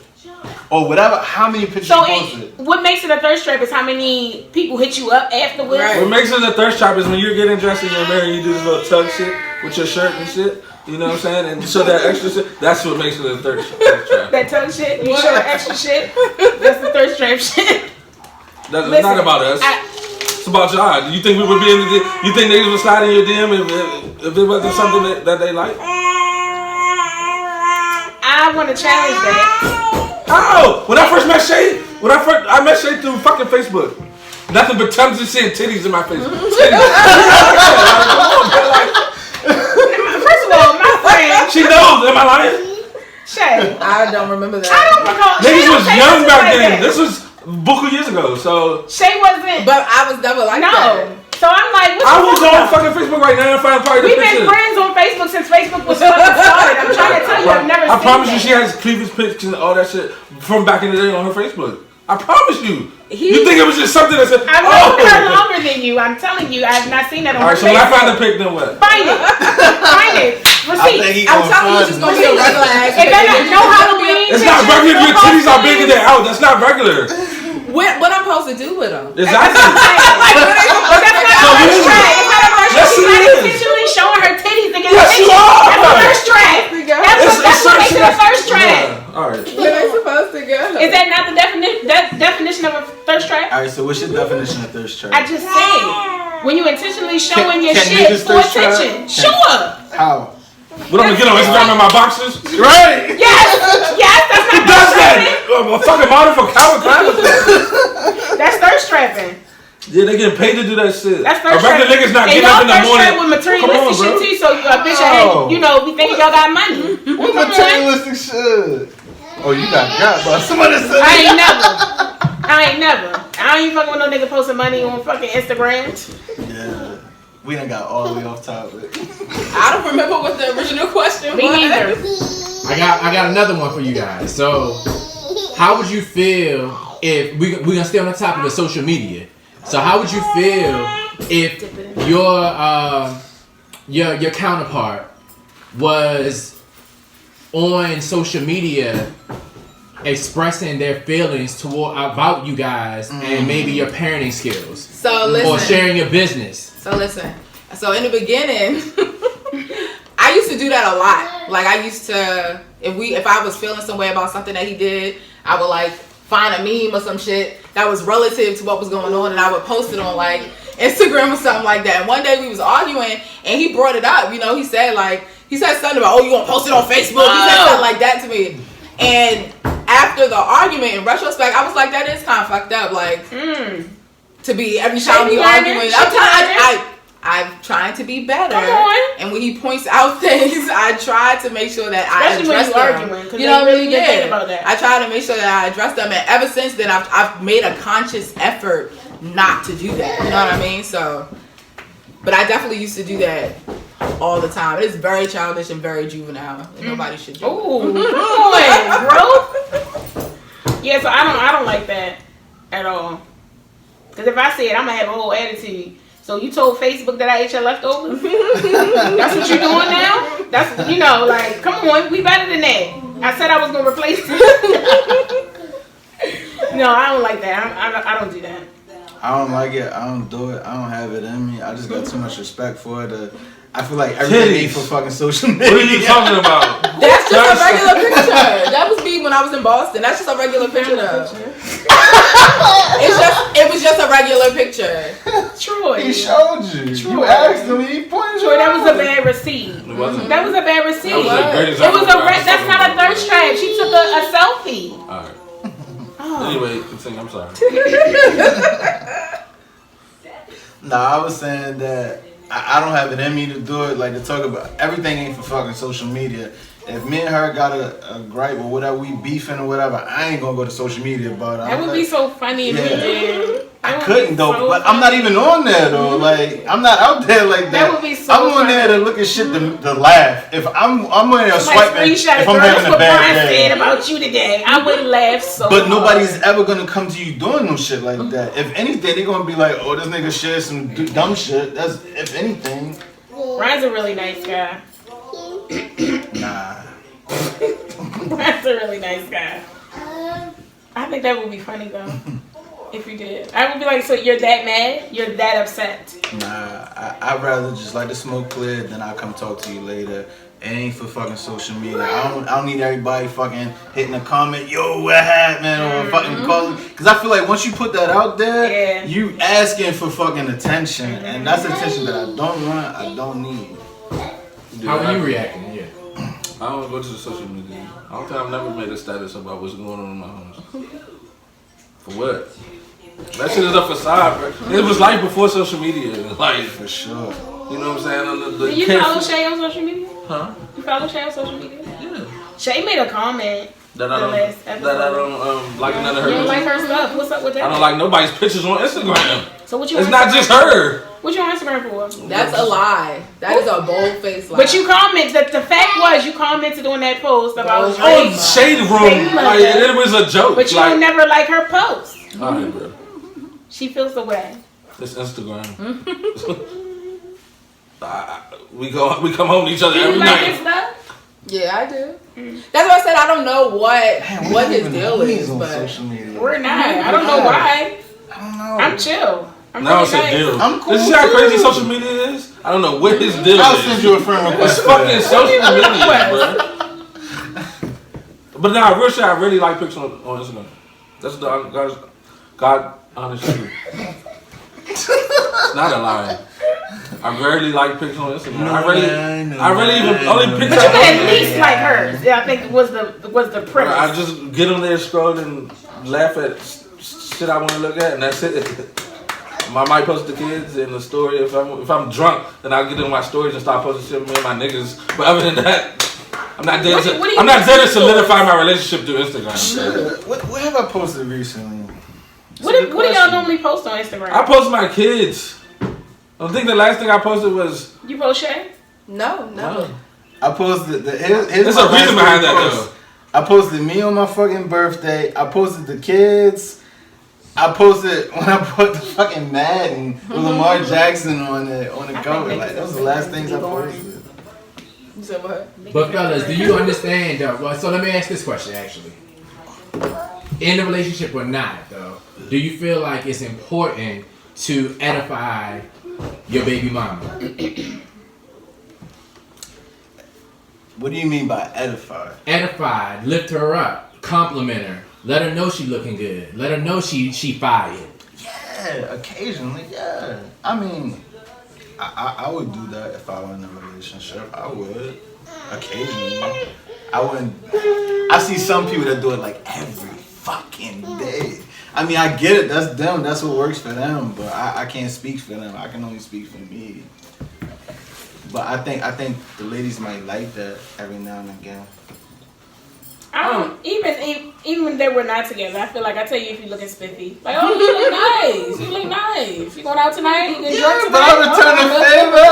Or whatever, how many pictures So you posted? what makes it a thirst trap is how many people hit you up afterwards. Right. What makes it a thirst trap is when you're getting dressed in your mirror and you do this little tug shit with your shirt and shit. You know what I'm saying? And show that extra shit. That's what makes it a thirst trap. That tongue shit, you show the extra shit. That's the thirst trap shit. That's Listen, not about us. It's about y'all. Do you think we would be in the you think niggas would slide in your DM if it wasn't something that they like? I want to challenge that. Oh, when I first met Shay, I met Shay through fucking Facebook. Nothing but tongues and shit and titties in my face. First of all, my friend She knows. Am I lying? Shay. I don't remember that. I don't recall. Niggas Shay was don't young say back like then. that. This was buku years ago. So Shay wasn't. But I was never like that. No. So I'm like, what I you will go talking on about? fucking Facebook right now and find probably the We've been picture. friends on Facebook since Facebook was fucking started. I'm trying to tell you, I've never I seen promise you, that. she has cleavage pics and all that shit from back in the day on her Facebook. I promise you. He- You think it was just something that said, I've known her longer than you. I'm telling you, I've not seen that on All her right, so when I Facebook. find the pic, then what? Find it. Find it. Receipt. I'm telling you, it's just gonna be a regular ass. It better no Halloween. It's not pictures, regular. no Your titties are costumes. big and they're out. That's not regular. What I'm supposed to do with them? Exactly. But that's not So a what first is it? track. It's not a first Yes, track. She's it not is. intentionally showing her titties to get Yes, a you picture. are. That's a first track. That's what makes it a first track. Yeah. All right. Where they supposed to go? Is that not the definition of a thirst trap? Alright, so what's your definition of thirst trap? I just said when you intentionally showing your can shit niggas for thirst trap? attention. Can- Sure. How? What I'm gonna get on Instagram in my boxers? Right! Yes. Yes. That's not Does thirst that? trapping. A fucking model for Calvin Klein? That's thirst trapping. Yeah, they getting paid to do that shit. That's A thirst regular trapping. niggas not And getting up y'all in the thirst morning. trap with materialistic shit too. So a bitch ahead, you know, be thinking y'all got money. What materialistic shit? Oh, you got by somebody said I ain't never. I don't even fucking with no nigga posting money on fucking Instagram. Yeah. We done got all the way off topic. I don't remember what the original question Me was. neither. I got another one for you guys. So, how would you feel if we gonna stay on the topic of social media? So, how would you feel if your counterpart was on social media expressing their feelings about you guys and maybe your parenting skills So listen. or sharing your business? So listen. So in the beginning, I used to do that a lot. Like I used to, if I was feeling some way about something that he did, I would like find a meme or some shit that was relative to what was going on, and I would post it on like Instagram or something like that. And one day we was arguing, and he brought it up. You know, he said something about, oh, you gonna post it on Facebook? He said something like that to me. And after the argument, in retrospect, I was like, that is kind of fucked up. Like, to be every time we arguing, I'm trying to be better. Come on. And when he points out things, I try to make sure that I address them. Arguing, you know, really think about that. I try to make sure that I address them, and ever since then, I've made a conscious effort not to do that. You know what I mean? So, but I definitely used to do that all the time. It's very childish and very juvenile. And nobody should do it. Ooh, bro. Yeah, so I don't like that at all. Because if I say it, I'm gonna have a whole attitude. So you told Facebook that I ate your leftovers? That's what you're doing now? That's, you know, like, come on, we better than that. I said I was gonna replace it. No, I don't like that. I don't do that. I don't like it. I don't do it. I don't have it in me. I just got too much respect for it. I feel like everything ain't for fucking social media. What are you talking about? That's just a regular picture. That was me when I was in Boston. That's just a regular picture though. It was just a regular picture. Troy. He showed you. Troy. You asked him. He pointed Troy, you that out. was a bad receipt. It wasn't. That was a bad receipt. That was That's not a thirst trap. She took a selfie. Alright. Oh. Anyway, continue. I'm sorry. Nah, I was saying that I don't have it in me to do it. Like, to talk about everything ain't for fucking social media. If me and her got a gripe or whatever, we beefing or whatever, I ain't gonna go to social media about it. That would be so funny if we did. I couldn't though, so but I'm not even on there though. Like, I'm not out there like that. That would be so I'm on there to look at shit to laugh. If I'm on there swiping, if I'm having a bad day. Said about you today, I would laugh so. But nobody's ever gonna come to you doing no shit like that. If anything, they're gonna be like, "Oh, this nigga shared some dumb shit." That's if anything. Ryan's a really nice guy. Nah. Ryan's a really nice guy. I think that would be funny though. If you did, I would be like, so you're that mad? You're that upset? Nah, I'd rather just let the smoke clear, then I'll come talk to you later. It ain't for fucking social media. I don't need everybody fucking hitting a comment, yo, what happened, or fucking calling. Because I feel like once you put that out there, you asking for fucking attention, and that's attention that I don't want, I don't need. How are you reacting? Yeah. I don't go to the social media. I don't think I've never made a status about what's going on in my house. For what? That shit is a facade, bro. It was like before social media. Like, for sure. You know what I'm saying? Do you follow Shay on social media? Huh? You follow Shay on social media? Yeah. Shay made a comment that I don't like none of her. You don't like her stuff. What's up with that? I don't like nobody's pictures on Instagram. So what you? It's not just her. What you on Instagram for? That's a lie. That is a bold-faced lie. But you comment. The fact was you commented on that post about Shade Room. Like, it was a joke. But you don't never like her post. All right, bro. She feels the way. It's Instagram. We come home to each other every night. Stuff? Yeah, I do. That's why I said I don't know what his deal is, on but social media. We're not. I don't know why. I don't know. I'm chill. No, it's a deal. I'm cool. This is how crazy social media is. I don't know what his deal is. I'll send you a friend request. It's fucking social media, bro. But nah, real shit, I really like pictures on Instagram. That's the God honest truth. It's not a lie. I rarely like pictures on Instagram. I really even only picture. But you can at least like hers. Yeah, I think was the premise. I just get on there, scroll, and laugh at shit I want to look at, and that's it. I might post the kids in the story. If I'm drunk, then I'll get in my stories and start posting shit with me and my niggas. But other than that, I'm not there to solidify my relationship through Instagram. What have I posted recently? What do y'all normally post on Instagram? I post my kids. I think the last thing I posted was... You post Shay? No. I posted here's There's a reason behind that though. I posted me on my fucking birthday. I posted the kids. I posted when I put the fucking Madden with Lamar Jackson on the cover. Like, that was the last things I posted. You said what? But fellas, do you understand though? Well, so let me ask this question actually. In a relationship or not though, do you feel like it's important to edify your baby mama? What do you mean by edify? Edify, lift her up, compliment her, let her know she looking good, let her know she fired. Yeah, Yeah, occasionally, yeah. I mean, I would do that if I were in a relationship. I would. Occasionally. I wouldn't. I see some people that do it like every fucking day. I mean, I get it. That's them. That's what works for them. But I can't speak for them. I can only speak for me. But I think the ladies might like that every now and again. I don't even when they were not together. I feel like I tell you if you looking spiffy, like oh you look nice, you look nice. You going out tonight? You get drunk tonight? But I return the favor.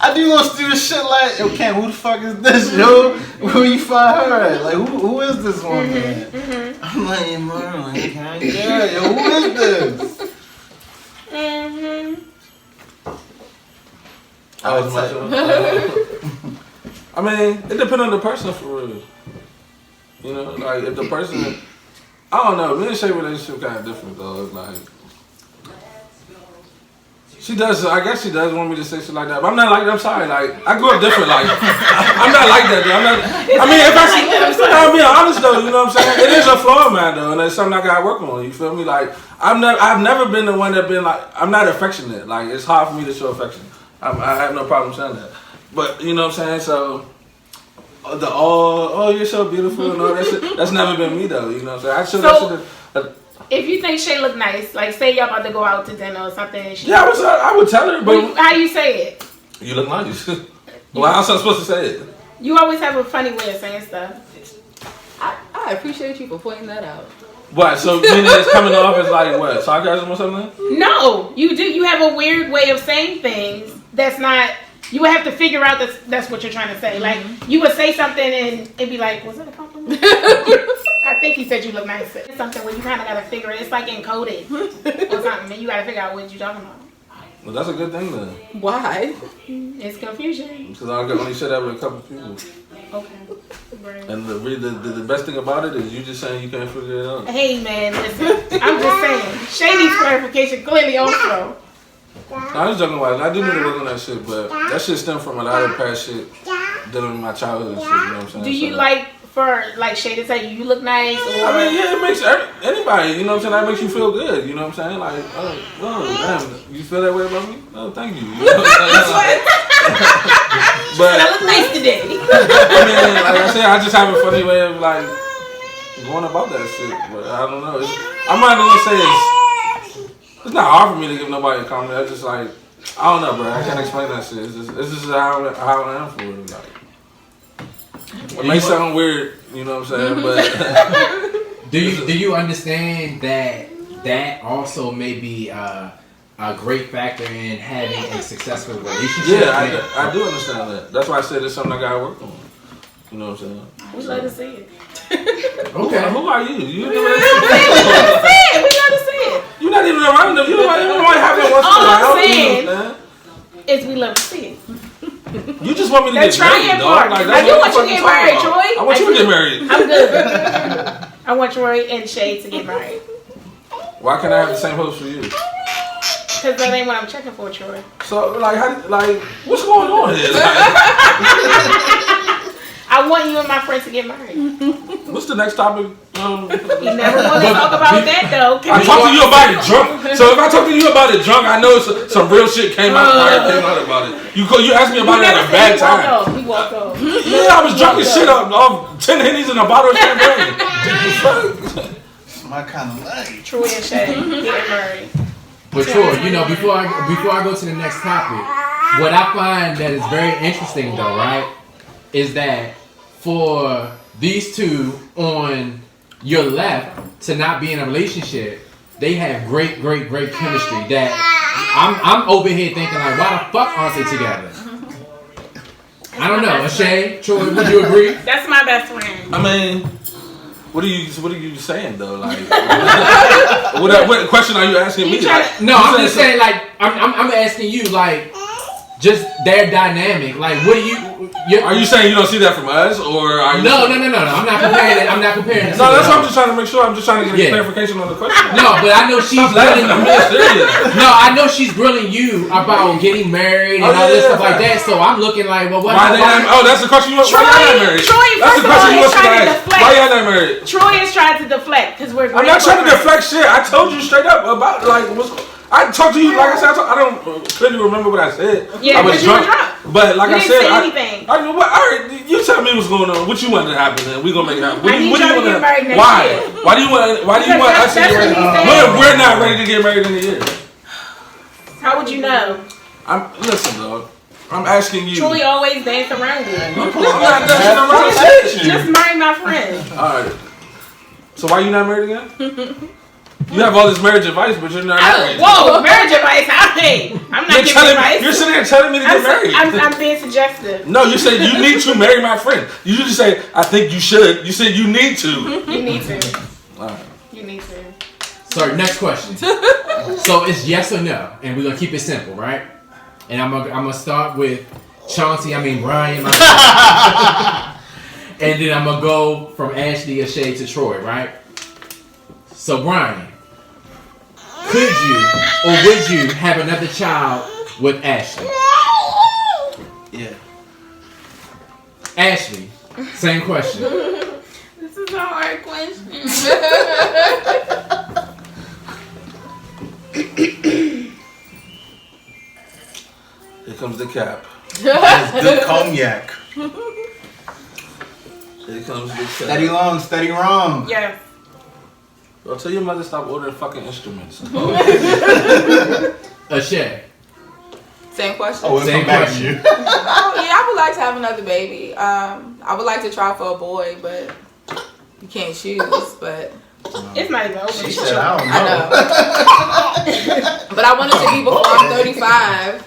I do want to do this shit like, yo, Cam, who the fuck is this, yo? Where you find her at? Like, who is this woman? Mm-hmm. I'm like, hey, Merlin, yeah, yo, who is this? Mm-hmm. I mean, it depends on the person for real. You know, like if the person, I don't know. Me and Shay relationship kind of different though. It's like she does. I guess she does want me to say shit like that, but I'm not like that. I'm sorry. Like I grew up different. Like I'm not like that. Dude. I'm not. I mean, if I'm being honest though, you know what I'm saying. It is a flaw, man. Though, and it's something I gotta work on. You feel me? Like I've never been the one that been like I'm not affectionate. Like it's hard for me to show affection. I have no problem saying that. But you know what I'm saying. So. You're so beautiful and all that shit. That's never been me though, you know what I'm saying? If you think Shay look nice, like say y'all about to go out to dinner or something, and she I would tell her, but how you say it? You look nice. Well, how else am I supposed to say it? You always have a funny way of saying stuff. I appreciate you for pointing that out. What? So meaning it's coming off as like what? Sarcasm or something? No, you do. You have a weird way of saying things that's not. You would have to figure out that's what you're trying to say. Like, you would say something and it'd be like, was it a compliment? I think he said you look nice. It's something where you kind of got to figure it. It's like encoded or something. And you got to figure out what you're talking about. Well, that's a good thing then. Why? It's confusion. Because I can only share that with a couple people. Okay. Right. And the best thing about it is you just saying you can't figure it out. Hey, man, listen. I'm just saying. Shay needs clarification clearly also. No, I was joking about it. I do need to work on that shit, but that shit stemmed from a lot of past shit dealing with my childhood and shit, you know what I'm saying? Do you like for like Shay to say you look nice? Or? I mean, yeah, it makes anybody, you know what I'm saying? That makes you feel good, you know what I'm saying? Like, oh, damn, you feel that way about me? Oh, thank you. You know what I'm saying? But I look nice today. I mean, like I said, I just have a funny way of like going about that shit, but I don't know. I'm not gonna say it's not hard for me to give nobody a compliment. I just like, I don't know, bro. I can't explain that shit. It's just how I am for it. Like, it may sound weird, you know what I'm saying? But do you understand that also may be a great factor in having a successful relationship? Yeah, I do understand that. That's why I said it's something I gotta work on. You know what I'm saying? We love to see it. Okay. Who are you? You know we love to see it. We love to see it. You're not even around them. You don't have that once in a All while. I'm saying is we love to see it. You just want me to get married, dog. Like, I do want you to get married, Troy. I want you to get married. I'm good. I want Troy and Shay to get married. Why can't I have the same hopes for you? Because that ain't what I'm checking for, Troy. So, what's going on here? I want you and my friends to get married. What's the next topic? You never want to talk about that, though. I talked to you about it drunk. So if I talk to you about it drunk, I know some real shit came out about it. You asked me about it at a bad time. We walked off. Yeah, I was drunk as shit off 10 Hennies and a bottle of champagne. It's my kind of life. Troy and Shay getting married. But Troy, you know, before I go to the next topic, what I find that is very interesting though, right, is that for these two on your left to not be in a relationship, they have great chemistry that I'm over here thinking like, why the fuck aren't they together? I don't know. Shay, Troy, would you agree? That's my best friend. I mean, what are you saying though? Like, what question are you asking me? No, I'm just saying like I'm asking you like just their dynamic. Like, what do you? Are you saying you don't see that from us, or are you? No. I'm not comparing it. I'm not comparing it. No, that's what I'm just trying to make sure. I'm just trying to get a clarification on the question. No, but I know she's grilling. I'm being serious. No, I know she's grilling you about getting married and all this stuff like that. So I'm looking like, well, what? That's the question you want. Why y'all not married? That's the question you want to ask. Why y'all not married? Troy is trying to deflect because we're. I'm not trying to deflect shit. I told you straight up about like what's. I talked to you, like I said, I don't clearly remember what I said. Yeah, I was you were drunk. drunk. But like You I didn't said, say anything. I what, all right, you tell me what's going on. What you want to happen then? We gonna make it happen. I need y'all to get married next why? year. Why do you want us to get That's married? what he What said. if we're not ready to get married in a year? How would you know? Listen, dog. I'm asking you. Troy always dance around it. I'm not dancing around shit. Just marry my friend. Alright. So why you not married again? You have all this marriage advice, but you're not married. Whoa, marriage advice. I'm not giving advice. You're sitting there telling me to get married. I'm being suggestive. No, you said you need to marry my friend. You just say, I think you should. You said you need to. You need to. Alright. You need to. So next question. So it's yes or no, and we're gonna keep it simple, right? And I'm gonna start with Chauncey. Brian. And then I'm gonna go from Ashley or Shay to Troy, right? So Brian, could you or would you have another child with Ashley? Yeah. Ashley, same question. This is a hard question. Here comes the cap. That's good cognac. Here comes the cap. Steady long, steady wrong. Yes. Well, tell your mother stop ordering fucking instruments. Same Shay. question. Oh, we'll Same come back to question. you. Oh, yeah, I would like to have another baby. I would like to try for a boy, but you can't choose. But It's not even open. She said, I don't I know. know. But I want it to be before I'm 35,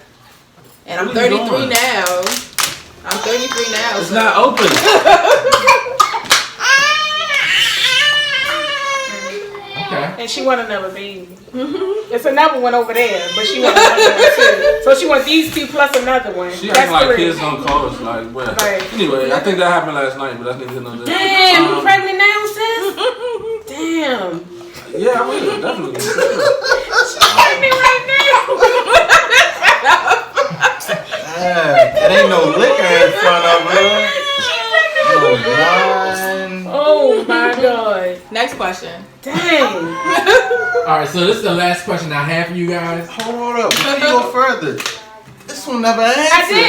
and I'm What are you 33 doing? now. I'm 33 now. It's so- not open. Okay. And she want another baby. It's another one over there, but she want another one too. So she want these two plus another one. She That's acting like 3. kids don't call us. Like, well. Right. Anyway, I think that happened last night, but that's neither here nor there. Damn, you pregnant now, sis? Damn. Yeah, I will, definitely. Pregnant right It ain't no liquor in front of her. No wine. now. Oh my god. Next question. Dang. All right. So this is the last question I have for you guys. Hold up. Before you go further, this one never answered. I did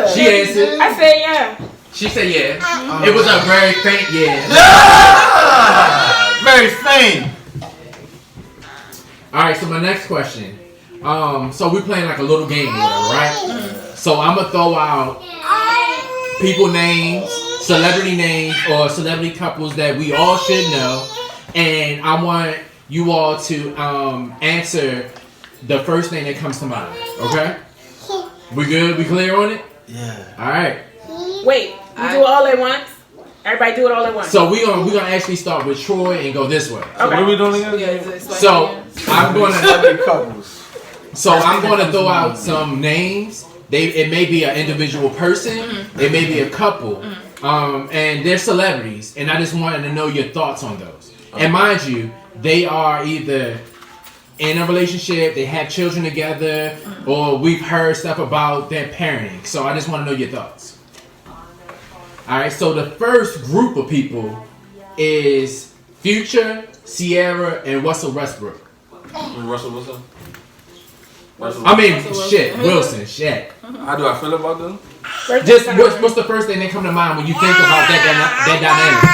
answer. She answered. I said yeah. She said yeah. It was a very faint yeah. Ah, very faint. All right. So my next question. So we're playing like a little game, right? So I'm gonna throw out people names, celebrity names, or celebrity couples that we all should know, and I want you all to answer the first thing that comes to mind. Okay? We good? We clear on it? Yeah. All right. Wait, you do it all at once? Everybody do it all at once. So we're gonna actually start with Troy and go this way. So what are we doing again? Yeah, it's like- So I'm gonna Celebrity couples. throw out some names. It may be an individual person. It may be a couple. And they're celebrities. And I just wanted to know your thoughts on those. And mind you, they are either in a relationship, they have children together, or we've heard stuff about their parenting. So I just want to know your thoughts. All right. So the first group of people is Future, Sierra, and Russell Westbrook. Russell Wilson? Russell I mean, Russell shit, Wilson. Wilson, shit. How do I feel about them? Just what's the first thing that come to mind when you think about that dynamic?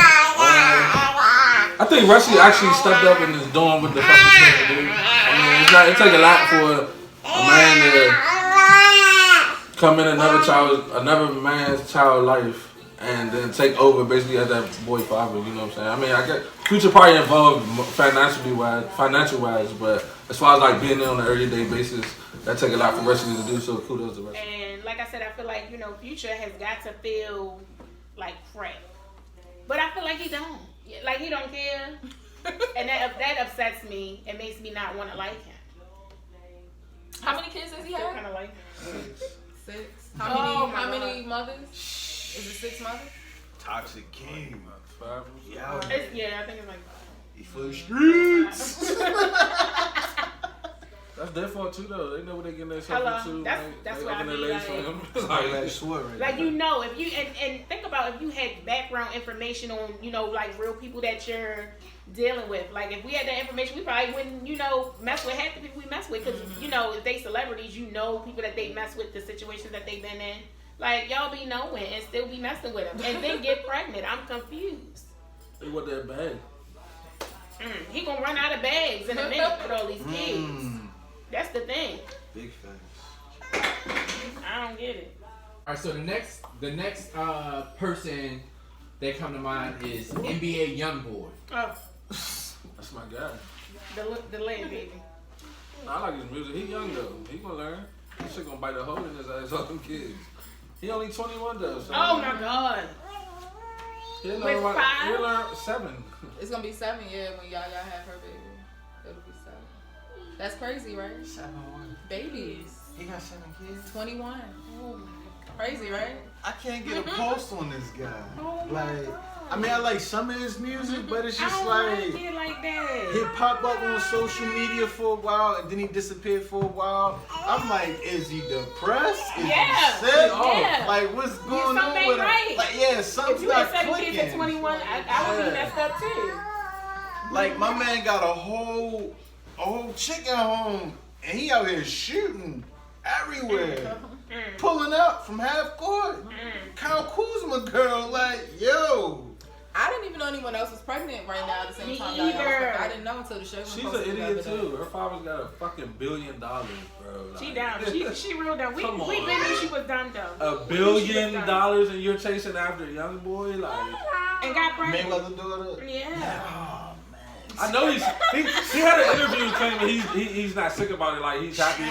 I think Rusty actually stepped up and is doing what the fuck he's supposed to do. It takes a lot for a man to come in another man's child life and then take over basically as that boy father. You know what I'm saying? I get Future probably involved financial wise, but as far as like being there on an every day basis, that take a lot for Rusty to do. So kudos to Rusty. And like I said, I feel like, Future has got to feel like crap. But I feel like he don't. Like he don't care. And that upsets me. It makes me not want to like him. How many kids does he Still have? kind of like him. 6. Oh, How my many mothers? Is it 6 mothers? Toxic king. Yeah. Yeah, I think it's like He for the streets. That's their fault too, though. They know what they getting themselves Hello. into. That's they what I open their mean, legs like- for him. Like that short right Like there. you know, if you and think about if you had background information on like real people that you're dealing with. Like if we had that information, we probably wouldn't mess with half the people we mess with because if they celebrities, people that they mess with, the situations that they've been in. Like y'all be knowing and still be messing with them and then get pregnant. I'm confused. They want that bag. He gonna run out of bags in a minute with all these kids. That's the thing. Big facts. I don't get it. All right, so the next person that come to mind is NBA YoungBoy. Oh, That's my guy. the land baby. I like his music. He young though. He gonna learn. This shit gonna bite a hole in his ass. All them kids. He only 21 though. So Oh my God. He'll With learn, 5? he'll learn 7. It's gonna be 7 years when y'all have her baby. It'll be 7. That's crazy, right? 7-1. Babies. He got 7 kids. 21. Crazy, right? I can't get a pulse on this guy. Oh Like, I mean, I like some of his music, but it's I just don't like like it like that. he'd pop up on social media for a while and then he disappeared for a while. I'm like, is he depressed? Is Yeah, he sick? yeah. Like, what's going something on ain't with him? right. Like, yeah, If something's you had not 7 clicking. kids at 21, I would be messed up too. Like, my man got a whole chick at home and he out here shooting everywhere. Pulling up from half court. Kyle Kuzma girl, like, yo. I didn't even know anyone else was pregnant right now at the same Me time. that I was either. pregnant. I didn't know until the show was She's an posted the idiot other day. too. Her father's got a fucking $1 billion, bro. Like, She down. She real dumb. We Come on, been knew man. she was dumb though. $1 billion and you're chasing after a young boy, like And got pregnant. Mayweather daughter. Yeah. Oh, man. I know he had an interview claiming he's not sick about it, like he's happy.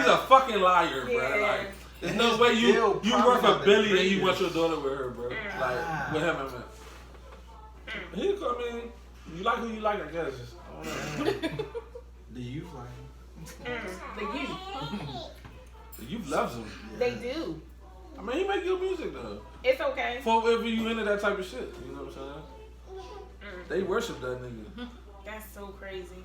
He's a fucking liar, bro. Yeah. Like there's no His way you deal worth probably $1 billion and you outrageous. want your daughter with her, bro. Like with him, I mean. I mean, you like who you like, I guess. I don't know. The youth like him. The youth. The youth loves him. They do. I mean, he make good music though. It's okay. For if you into that type of shit, you know what I'm saying? They worship that nigga. That's so crazy.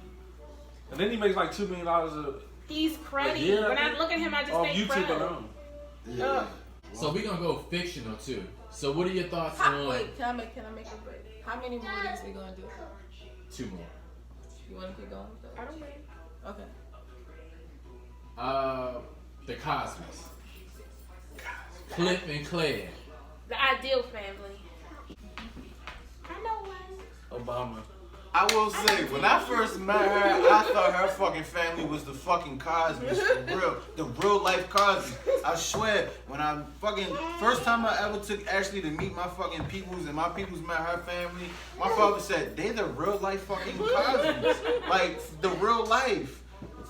And then he makes like $2 million a He's cruddy. year, When I look at him, I just off think YouTube crud. alone. Yeah. So we're gonna go fictional too. So what are your thoughts Wait, can I make a break? How many more of these we gonna do? 2 more? You wanna keep going with those? I don't know. Okay. The Cosmos. Cliff and Claire. The ideal family. I know one. Obama. I will say, when I first met her, I thought her fucking family was the fucking Cosmos for real. The real life Cosmos. I swear, when I fucking, first time I ever took Ashley to meet my fucking peoples and my peoples met her family, my father said, they the real life fucking Cosmos. Like, the real life.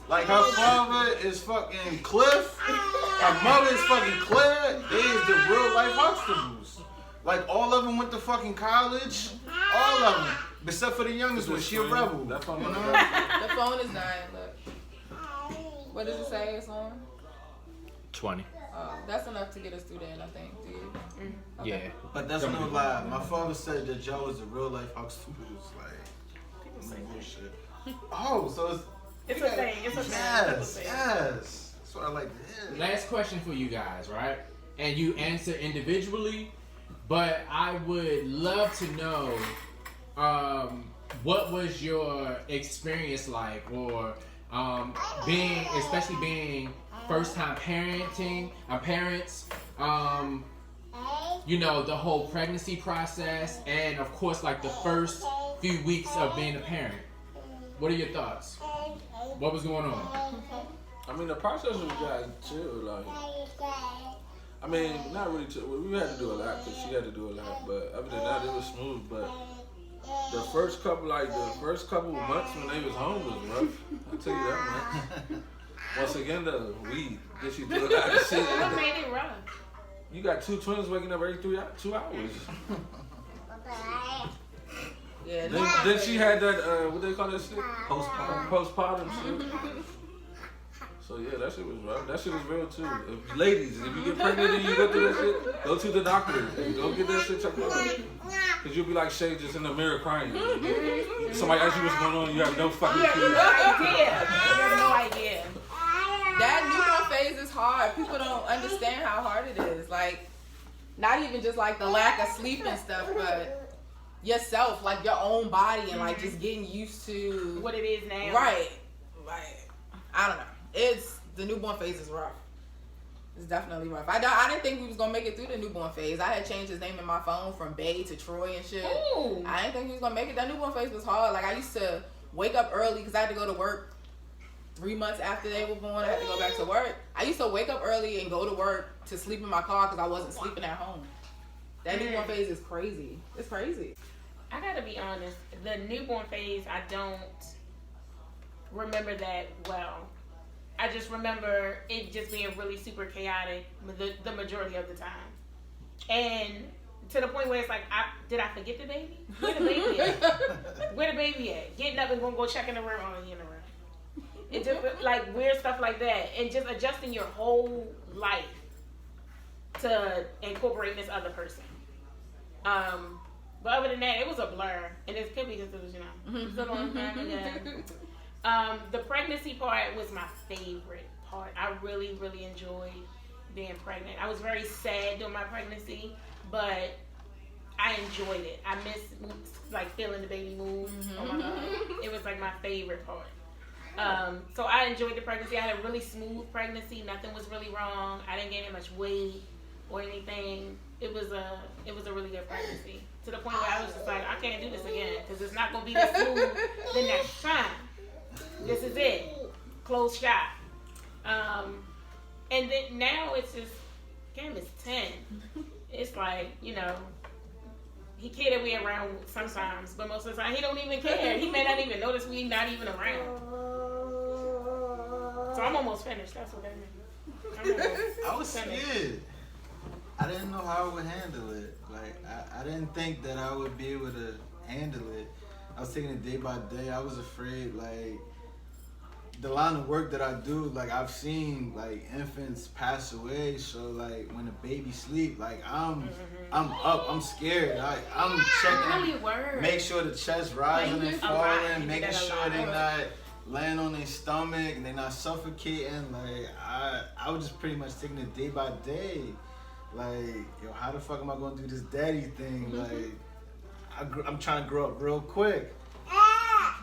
Like, her father is fucking Cliff, her mother is fucking Claire, they is the real life Huxtables. Like, all of them went to fucking college, all of them. Except for the youngest one, she a rebel. That's on you my know? The phone is dying. Look. What does it say it's on? 20. That's enough to get us through there, I think. Do you? Okay. Yeah. But that's no lie. My father said that Joe is a real life Huxtables. Like, People say no that. bullshit. Oh, so it's. It's a thing. It's a thing. Yes, It's a thing. yes. That's what I like to hear. Last question for you guys, right? And you answer individually, but I would love to know what was your experience like, or especially being first time parenting, parents, you know, the whole pregnancy process, and of course, like the first few weeks of being a parent. What are your thoughts? What was going on? I mean, the process was like chill. Like, I mean, not really chill. We had to do a lot because she had to do a lot. But other than that, it was smooth. But the first couple months when they was home was rough. I'll tell you that much. Once again, the weed gets you through a lot of What shit. made it rough? You got 2 twins waking up every 2 hours. Yeah. Then she had that, what they call that shit? Postpartum shit. So yeah, that shit was rough. That shit was real too. Ladies, if you get pregnant and you go through that shit, go to the doctor and go get that shit checked out. Because you'll be like Shay just in the mirror crying. Somebody asks you what's going on, you have no fucking You have clue. no idea. You have no idea. That newborn phase is hard. People don't understand how hard it is. Like, not even just like the lack of sleep and stuff, but yourself, like your own body, and like just getting used to What it is now. Right. Like, I don't know. It's the newborn phase is rough. It's definitely rough. I didn't think we was gonna make it through the newborn phase. I had changed his name in my phone from Bay to Troy and shit. Ooh. I didn't think he was gonna make it. That newborn phase was hard. Like, I used to wake up early because I had to go to work 3 months after they were born. I had to go back to work. I used to wake up early and go to work to sleep in my car because I wasn't sleeping at home. That newborn phase is crazy. It's crazy. I gotta be honest. The newborn phase, I don't remember that well. I just remember it just being really super chaotic the majority of the time. And to the point where it's like, did I forget the baby? Where the baby at? Where the baby at? Getting up and gonna go check in the room. Oh, he in the room. It just like weird stuff like that. And just adjusting your whole life to incorporate this other person. But other than that, it was a blur. And it could be because it was, it was a long time ago. The pregnancy part was my favorite part. I really, really enjoyed being pregnant. I was very sad during my pregnancy, but I enjoyed it. I miss like feeling the baby move. Oh my God. It was like my favorite part. So I enjoyed the pregnancy. I had a really smooth pregnancy. Nothing was really wrong. I didn't gain much weight or anything. It was a really good pregnancy. To the point where I was just like, I can't do this again because it's not gonna be this smooth the next time. This is it. Close shop. And then now it's just, Cam is 10. It's like, he care that we around sometimes, but most of the time he don't even care. He may not even notice we not even around. So I'm almost finished. That's what that means. I was scared. I didn't know how I would handle it. Like, I didn't think that I would be able to handle it. I was taking it day by day. I was afraid, like, the line of work that I do, like, I've seen, like, infants pass away. So, like, when the baby sleep, like, I'm up. I'm scared. I'm checking. Make sure the chest rising and falling. Making sure they not laying on their stomach and they not suffocating. Like, I was just pretty much taking it day by day. Like, yo, how the fuck am I gonna do this daddy thing? Like, I'm trying to grow up real quick. I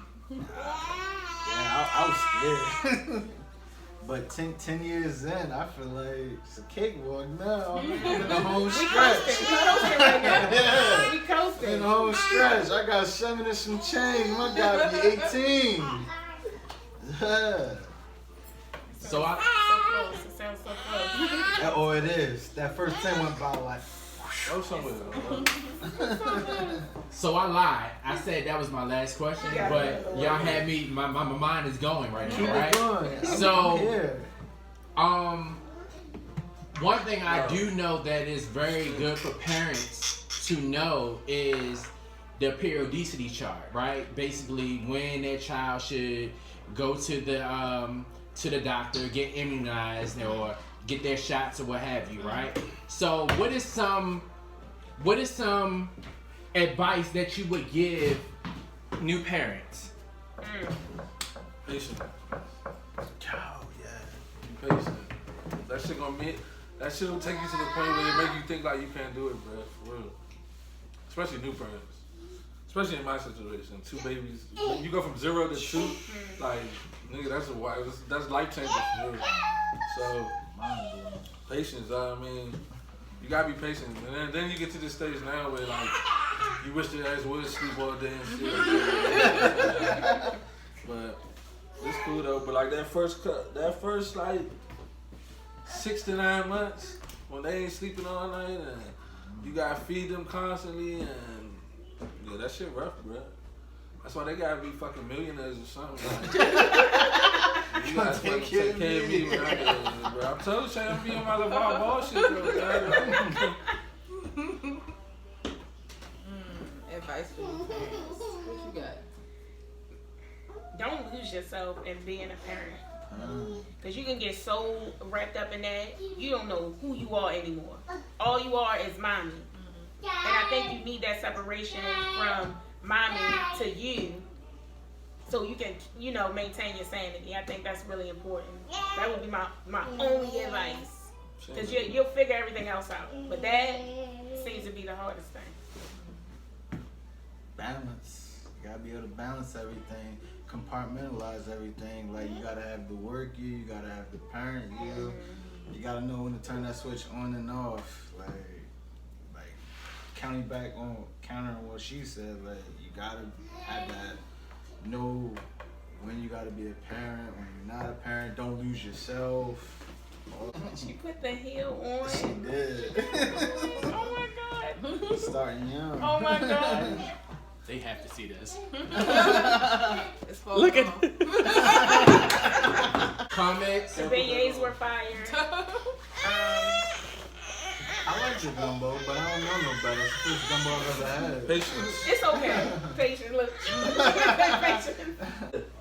was scared. But 10 years in, I feel like it's a cakewalk now. I'm in the home stretch. We coasting right now. Yeah. We coasting. In the home stretch. I got 7 and some change. My God, be 18. Yeah. So So close. It sounds so close. Oh, it is. That first 10 went by like. Go somewhere. So I lied. I said that was my last question, but y'all had me. My mind is going right now, right? So, one thing I do know that is very good for parents to know is the periodicity chart, right? Basically, when their child should go to the doctor, get immunized, or get their shots or what have you, right? So, what is some advice that you would give new parents? Patient. Oh, yeah. Be patient. That shit will take you to the point where it make you think like you can't do it, bro. For real. Especially new parents. Especially in my situation. 2 babies. When you go from 0 to 2, like, nigga, that's life changing for me. So, patience, I mean, you gotta be patient. And then you get to this stage now where, like, you wish your ass would sleep all day and shit. But it's cool though. But like that first like 6 to 9 months when they ain't sleeping all night and you gotta feed them constantly and yeah, that shit rough, bro. That's why they gotta be fucking millionaires or something. Like, you gotta take care of me when I'm there, bro. I'm telling you, I'm be on my LeVar Ball shit, bro. Advice for you parents. What you got? Don't lose yourself in being a parent. Because you can get so wrapped up in that, you don't know who you are anymore. All you are is mommy. And I think you need that separation from mommy to you, so you can, you know, maintain your sanity. I think that's really important. That would be my only advice, because you'll figure everything else out. But that seems to be the hardest thing. Balance. You gotta be able to balance everything, compartmentalize everything. Like, you gotta have the work you gotta have the parent you. You gotta know when to turn that switch on and off. Like countering what she said. Like, you gotta have that. Know when you gotta be a parent, when you're not a parent. Don't lose yourself. She put the heel on. She did. Oh my God. Starting young. Oh my God. They have to see this. Look at Comments. the beignets were fired. I like the gumbo, but I don't know no better. It's the first gumbo I've ever had. Patience. It's okay. Patient, look. Patient.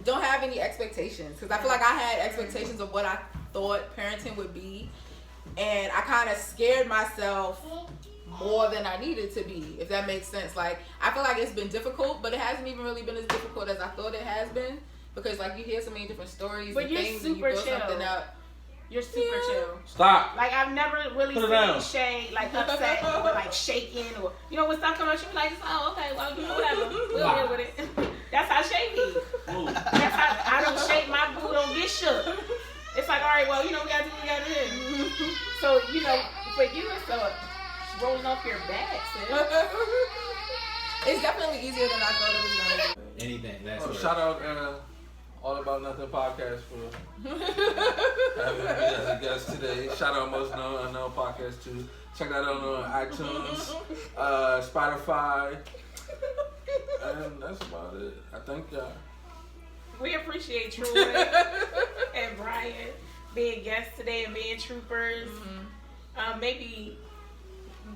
Don't have any expectations, because I feel like I had expectations of what I thought parenting would be, and I kind of scared myself more than I needed to be, if that makes sense. Like, I feel like it's been difficult, but it hasn't even really been as difficult as I thought it has been, because like you hear so many different stories But and you're things and you super build chill. something up. You're super chill. Stop. Like, I've never really Put it down. seen Shay like upset or like shaking, or, you know, when stuff come out, she be like, oh, okay, well, you know, whatever, we'll deal with it. That's how Shay be. That's how I don't shake my boo, don't get shook. It's like, all right, well, you know, we gotta do what we gotta do. So, you know, for you, it's rolling off your back, sis. It's definitely easier than I thought it was gonna be. Anything. That's Oh, what. shout out All About Nothing podcast for having me as a guest today. Shout out Most Known Unknown podcast too. Check that out on iTunes, Spotify, and that's about it. I thank y'all. We appreciate Troy and Brian being guests today and being troopers. Maybe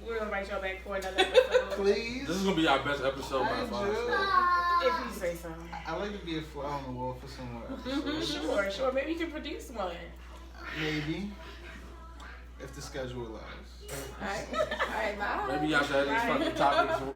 we'll invite y'all back for another episode. Please. This is gonna be our best episode by far. So. If you say so. I like to be a fly on the wall for some more episodes. Sure. Maybe you can produce one. Maybe. If the schedule allows. All right, bye. Maybe y'all should have these fucking topics.